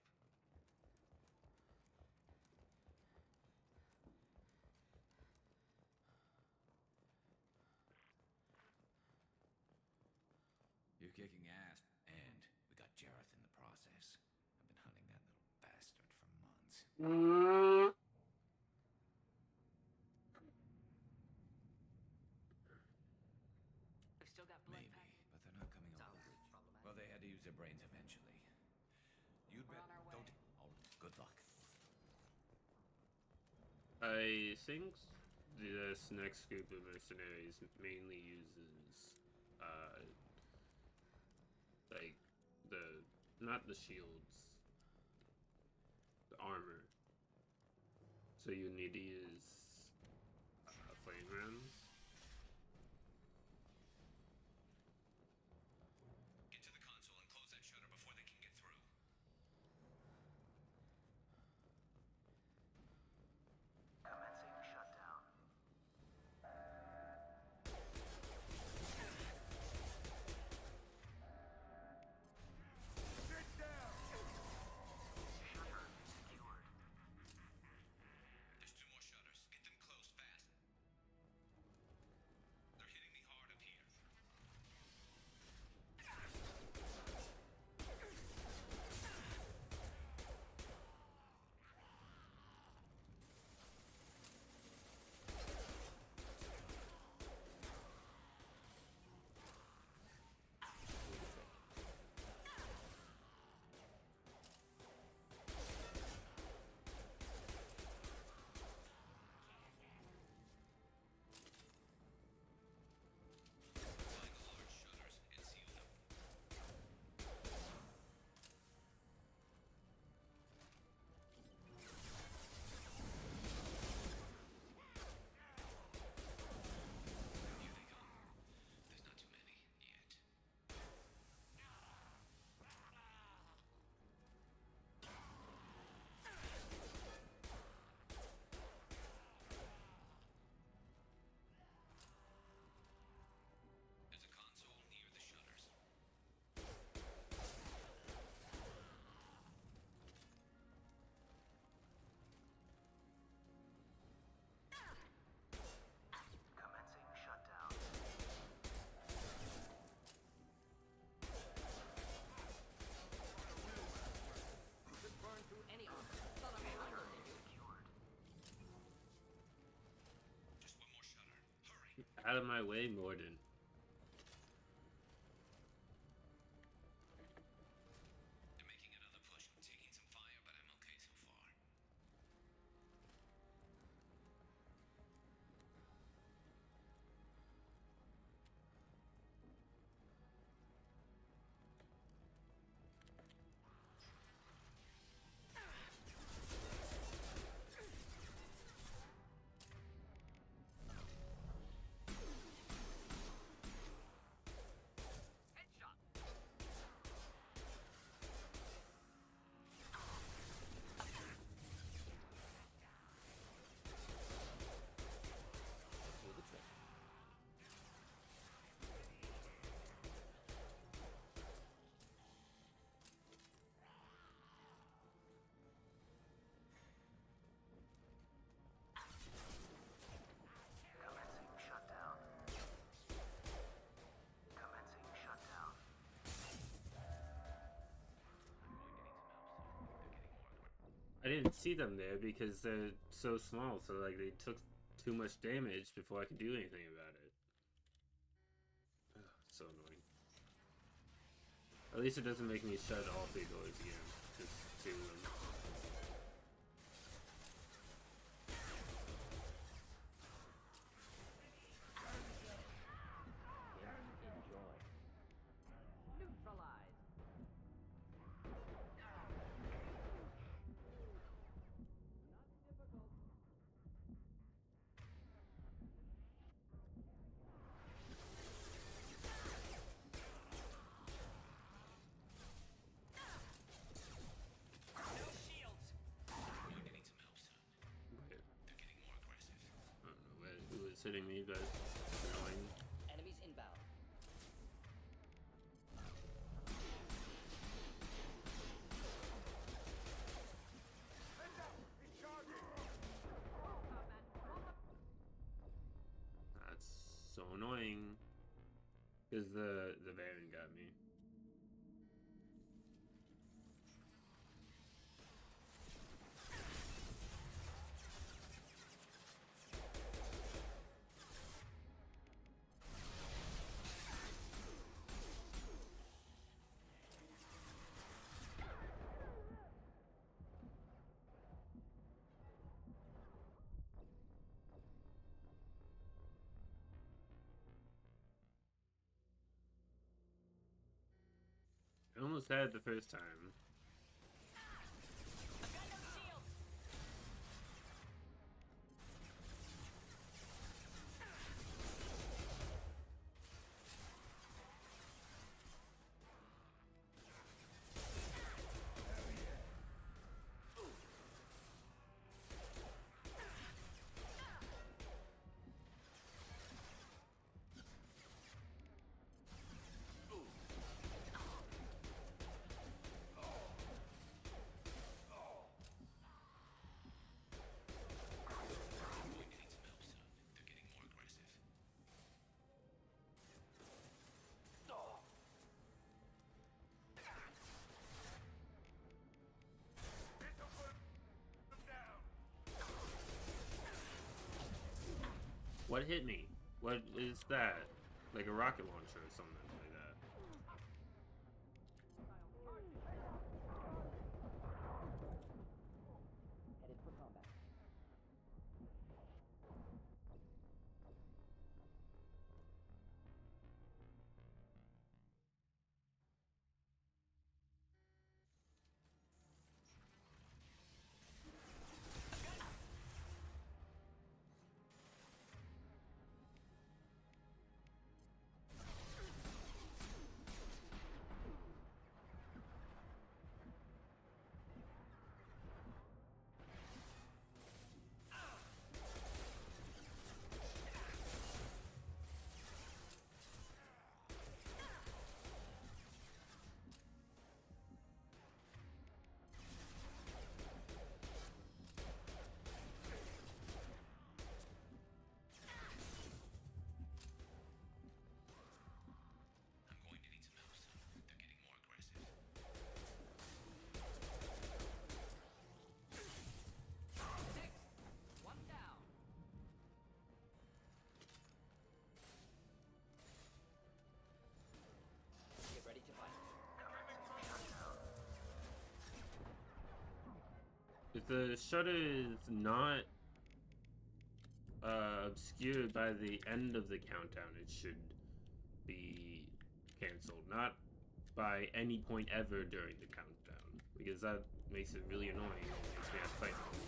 You're kicking ass, and we got Jareth in the process. I've been hunting that little bastard for months. They've still got blood Maybe, but they're not coming over the bridge. Well, they had to use their brains eventually. You'd bet. Don't. Oh, good luck. I think this next group of mercenaries mainly uses, like, not the shields, the armor. So you need to use, flame rounds. Get to the console and close that shutter before they can get through. Commencing shutdown. Sit down! Shutter secured. There's 2 more shutters. Get them closed fast. Out of my way, Morden. They're making another push. Taking some fire, but I'm okay so far. Commencing shutdown. Commencing shutdown. I didn't see them there because they're so small, so like they took too much damage before I could do anything about it. Ugh, so annoying. At least it doesn't make me shut all three doors again. Just two of them. Enjoy. Neutralize. Who is hitting me, but it's annoying. Enemies inbound. That's so annoying. Because the Baron got me. I almost had it the first time. What hit me? What is that? Like a rocket launcher or something like that. Headed for combat. if the shutter is not obscured by the end of the countdown, it should be canceled, not by any point ever during the countdown, because that makes it really annoying and makes me have to fight them.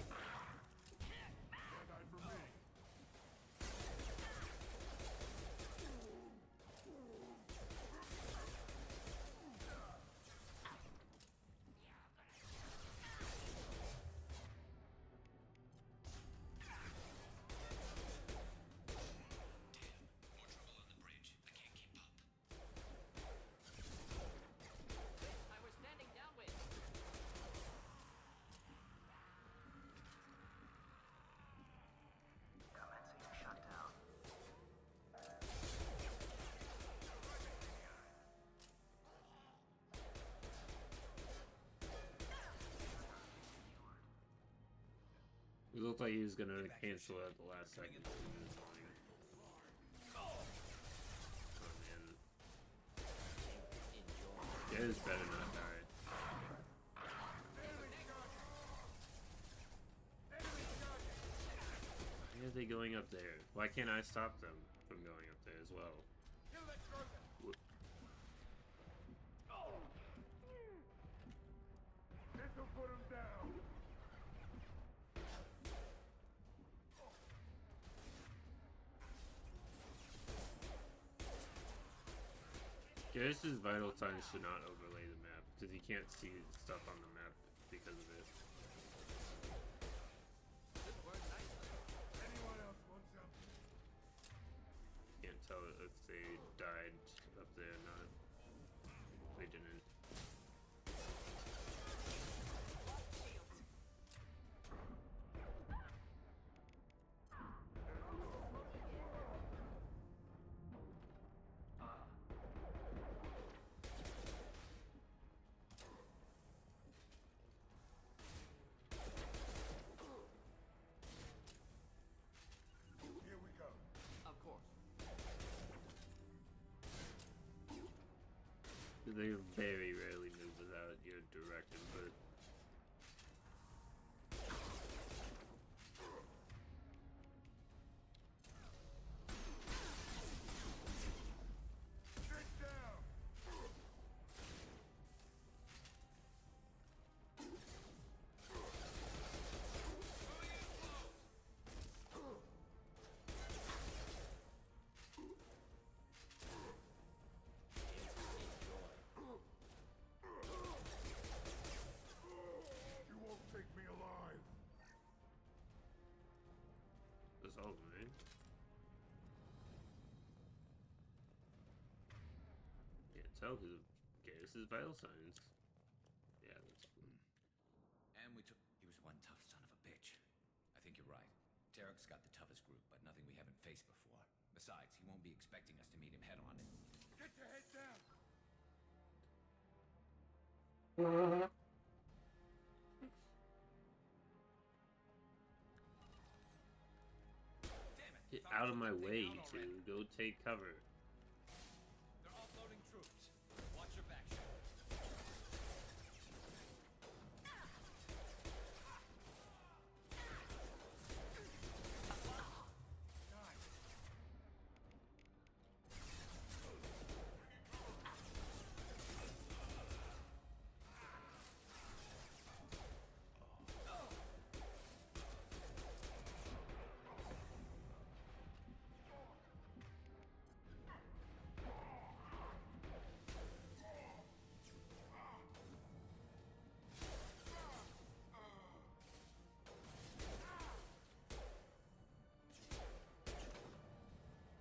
I was standing downwind. Commencing shutdown. It looked like he was gonna cancel at the last second. Oh man. Guys better not die. Why are they going up there? Why can't I stop them from going up there as well? Whoop. This'll put him down. Garrus's vital signs should not overlay the map, because you can't see stuff on the map because of it. Anyone else want something? Can't tell if they died up there or not. They didn't. Here we go. Of course. They very rarely move without your direct input. Get down. You won't take me alive. That's all, right? Can't tell because of Garrus's vital signs. Yeah, that's cool. And we took... He was one tough son of a bitch. I think you're right. Tarek's got the toughest group, but nothing we haven't faced before. Besides, he won't be expecting us to meet him head on. Get your head down. Get out of my way, you two. Go take cover. They're offloading troops. Watch your back.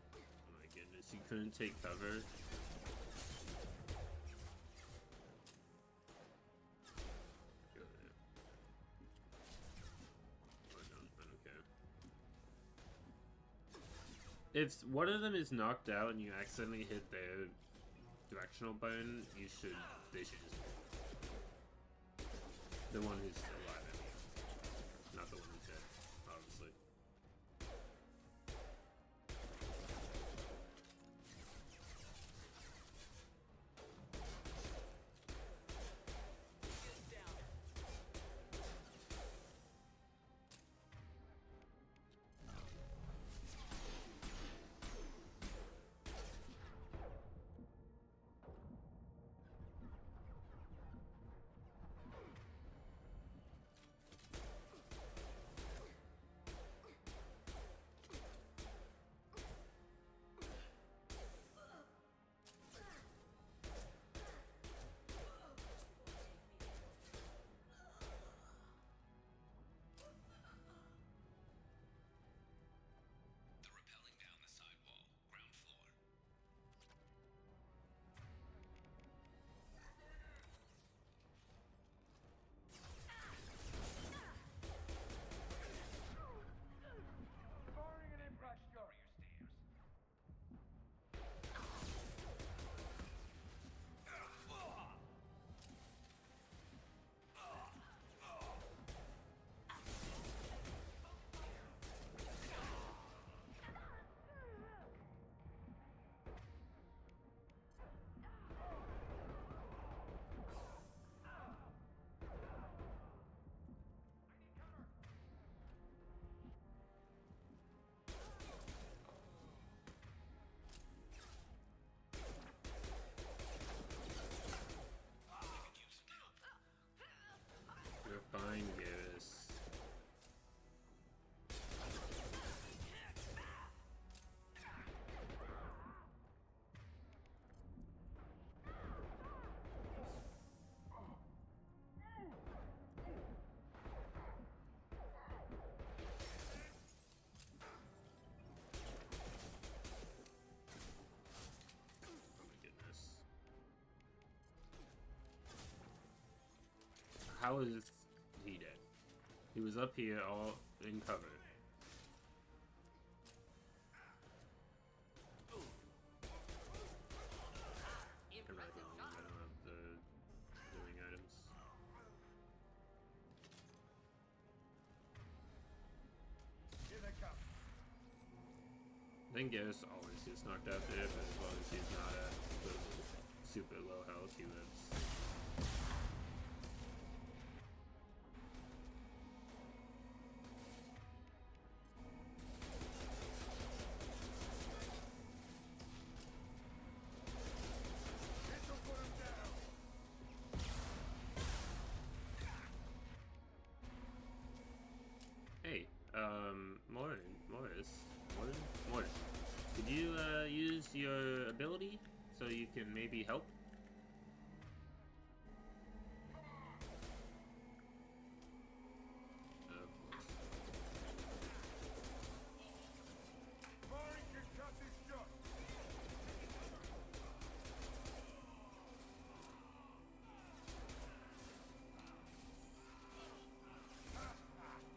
Oh my goodness, you couldn't take cover. Go there. Oh, I don't care. If one of them is knocked out and you accidentally hit their directional button, they should just the one who's alive, I mean. Not the one who's dead, obviously. how is he dead? He was up here all in cover. I don't have the healing items. Here they come. I think Garrus always gets knocked out there, but as long as he's not at the super low health, he lives. Hey, Morris, could you use your ability so you can maybe help?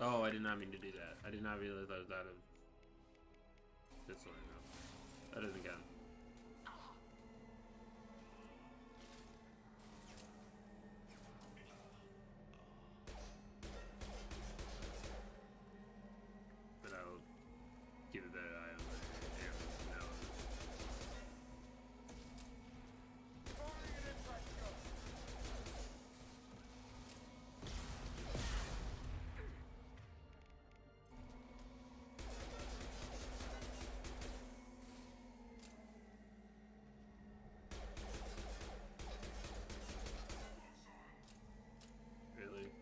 Oh, I did not mean to do that. I did not realize I was out of pistol right now. That doesn't count. But I'll keep a better eye on my arrows now. Really?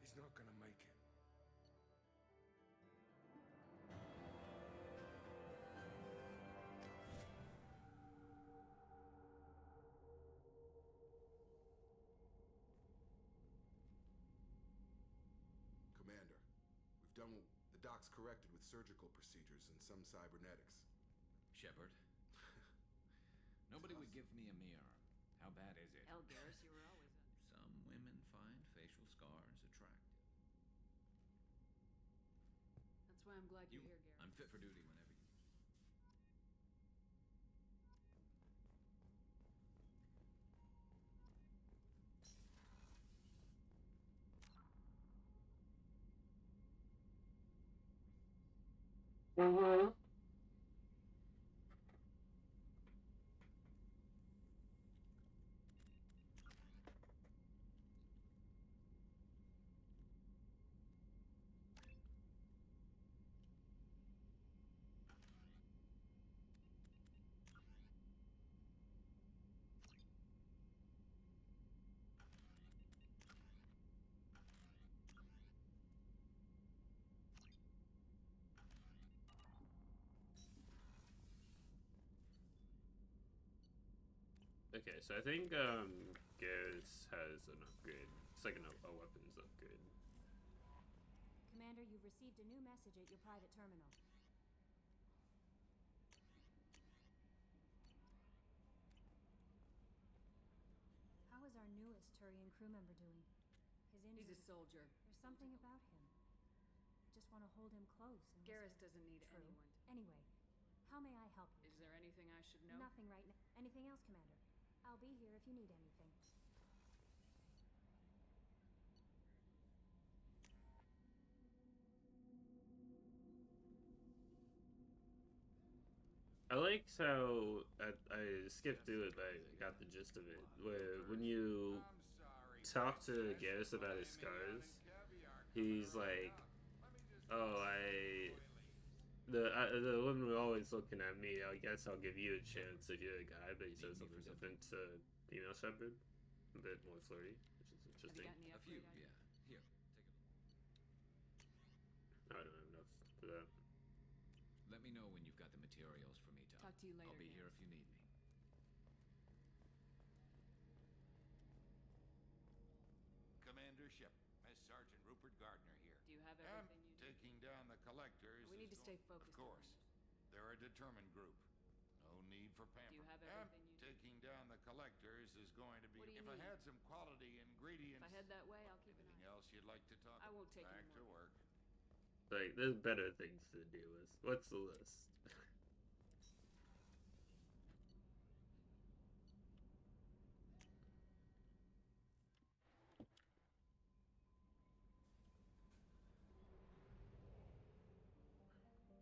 He's not gonna make it. Commander, we've done the docks corrected with surgical procedures and some cybernetics. Shepard? Nobody would give me a mirror. How bad is it? Hell, Garrus, you were always Some women find facial scars attractive. That's why I'm glad you're here, Garrus. I'm fit for duty whenever you... Okay, so I think Garrus has an upgrade. It's like a weapons upgrade. Commander, you've received a new message at your private terminal. How is our newest Turian crew member doing? His injury... He's a soldier. There's something about him. I just want to hold him close and Garrus whisper. doesn't need True. anyone. Anyway, how may I help you? Is there anything I should know? Nothing right now. Anything else, Commander? I'll be here if you need anything. I liked how I skipped through it, but I got the gist of it. Where when you talk to Garrus about his scars, he's like, oh, the women were always looking at me. I guess I'll give you a chance if you're a guy. But he says something different to female shepherd, a bit more flirty, which is interesting. A few, yeah. Here, take a look. I don't have enough for that. Let me know when you've got the materials for me, Tom. Talk to you later. I'll be here if you need me. Commander Ship, Mass Sergeant Rupert Gardner here. Do you have I'm everything you need? taking down the collectors. We need to stay focused. Of course. They're a determined group. No need for pampering. Do you have I'm everything you need? taking down the collectors is going to be... What do you if need? I had some quality ingredients... If I head that way, I'll keep an Anything eye. else you'd like to talk I won't take Back any to more. work. Like, there's better things to deal with. What's the list?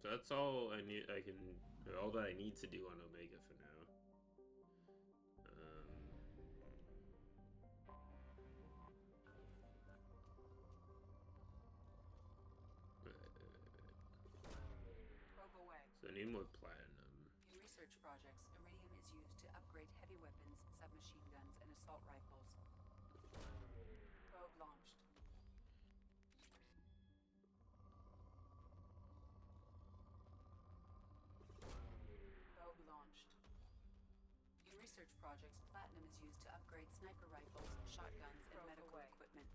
So that's all I need. All that I need to do on Omega for now. Probe away. So I need more platinum. In research projects, iridium is used to upgrade heavy weapons, submachine guns, and assault rifles. Probe launched. Probe launched. In research projects, platinum is used to upgrade sniper rifles, shotguns, and medical equipment.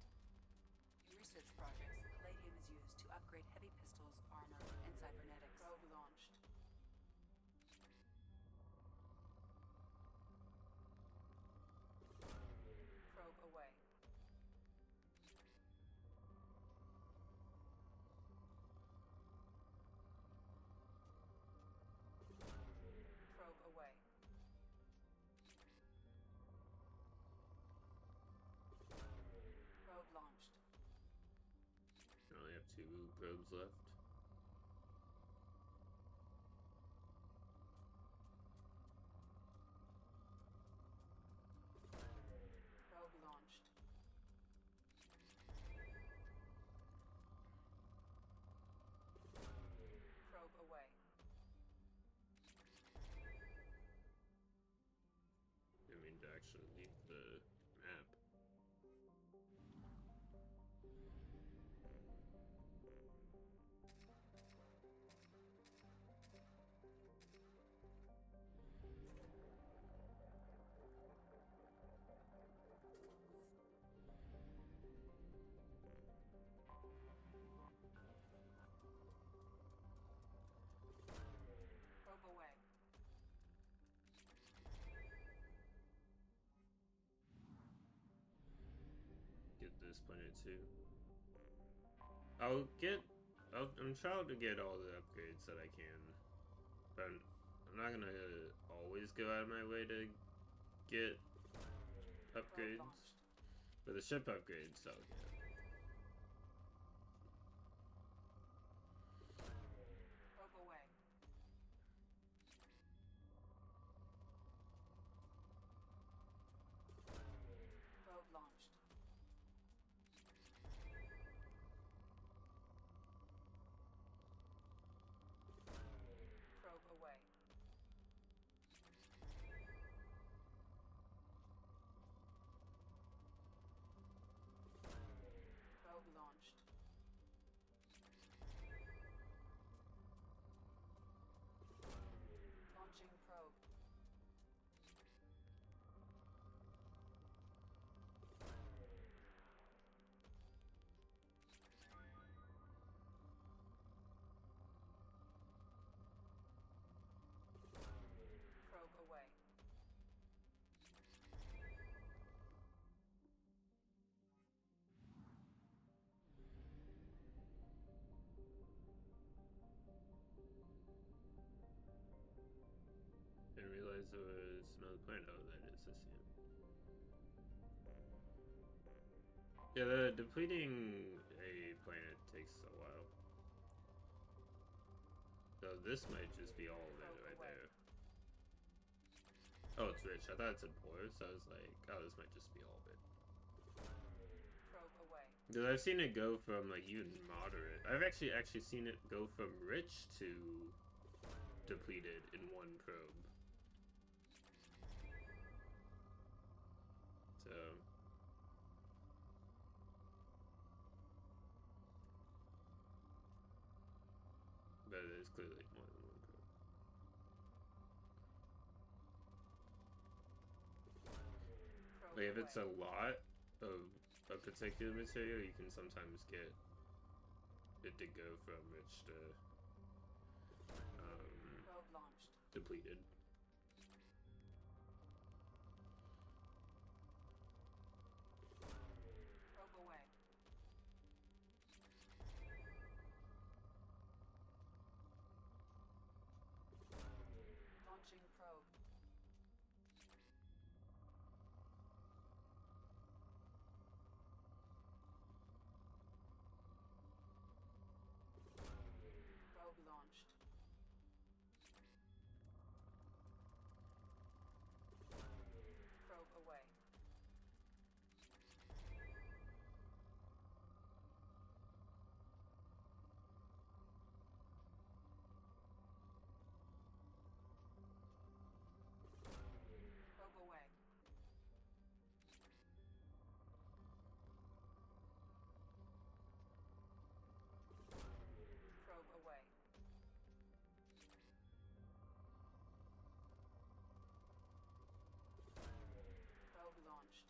In research projects, palladium is used to upgrade heavy pistols, armor, and cybernetics. Probe launched. Probe away. Probe away. Probe launched. I only have 2 probes left. Probe launched. Probe away. I mean, to actually leave the map. Probe away. Get this planet too. I'm trying to get all the upgrades that I can. But I'm not gonna always go out of my way to get upgrades. But the ship upgrades I'll get. Probe away. Probe launched. Probe away. Probe launched. Launching probe. Probe away. Didn't realize there was another planet. Oh, that is. I see it. Yeah, the depleting a planet takes a while. So this might just be all of it right there. Oh, it's rich. I thought it said poor, so I was like, oh, this might just be all of it. Probe away. Because I've seen it go from like even moderate. I've actually seen it go from rich to depleted in one probe. So but it is clearly more than one probe. Like if it's a lot of a particular material, you can sometimes get it to go from rich to depleted. Probe away. Launching probe. Probe launched. Probe away. Probe away. Probe away. Probe launched.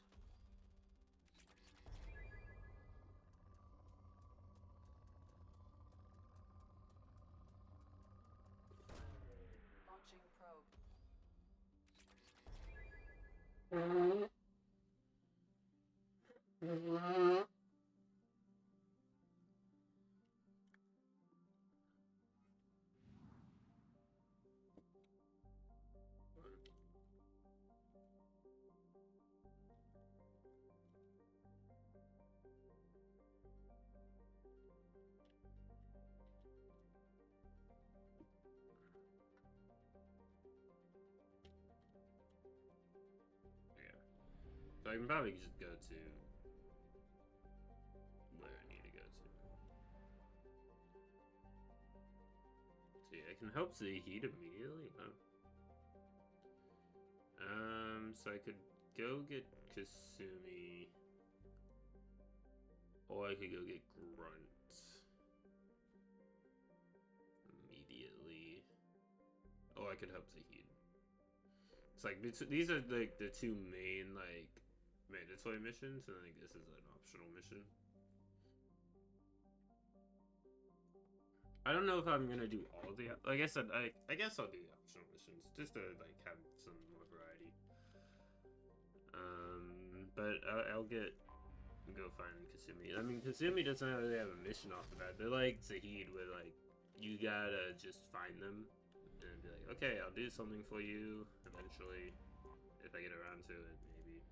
Launching probe. So I can probably just go to where I need to go to. See, I can help the heat immediately. Wow. So I could go get Kasumi, or I could go get Grunt immediately. Or I could help the heat. It's like these are like the two main like mandatory missions, and I think this is an optional mission. I don't know if I'm gonna do all the. Like I said, I guess I'll do the optional missions just to like have some more variety. But I'll go find Kasumi. I mean, Kasumi doesn't really have a mission off the bat. They're like Zahid, where like you gotta just find them and be like, okay, I'll do something for you eventually if I get around to it, maybe.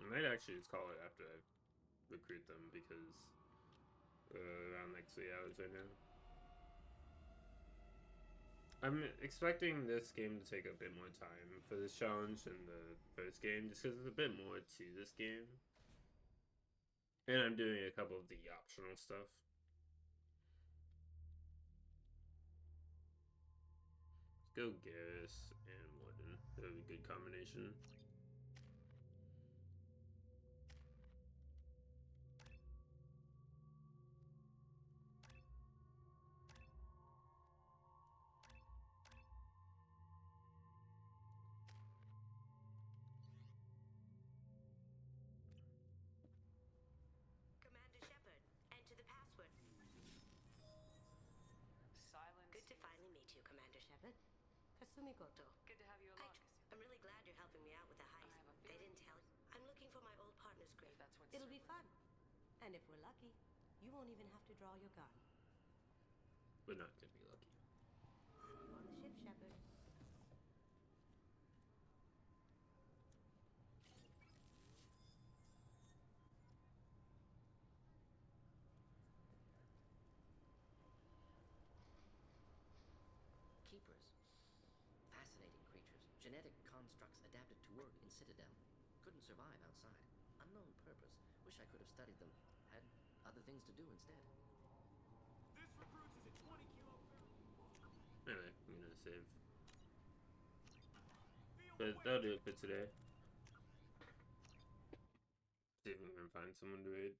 I might actually just call it after I recruit them because around like 3 hours right now. I'm expecting this game to take a bit more time for this challenge than the first game, just because there's a bit more to this game. And I'm doing a couple of the optional stuff. Let's go Garrus and Warden. That would be a good combination. Commander Shepard, enter the password. Silence. Good to finally meet you, Commander Shepard. Kasumi Goto. Good to have you along. I'm really glad you're helping me out with the heist. They didn't tell you. I'm looking for my old partner's grave. It'll be fun. And if we're lucky, you won't even have to draw your gun. We're not gonna be lucky. See you on the ship, Shepard. citadel. Couldn't survive outside. Unknown purpose. Wish I could have studied them. Had other things to do instead. This recruits is a 20-kilo barrel. Anyway, I'm gonna save. But that'll do it for today. See if we can find someone to raid.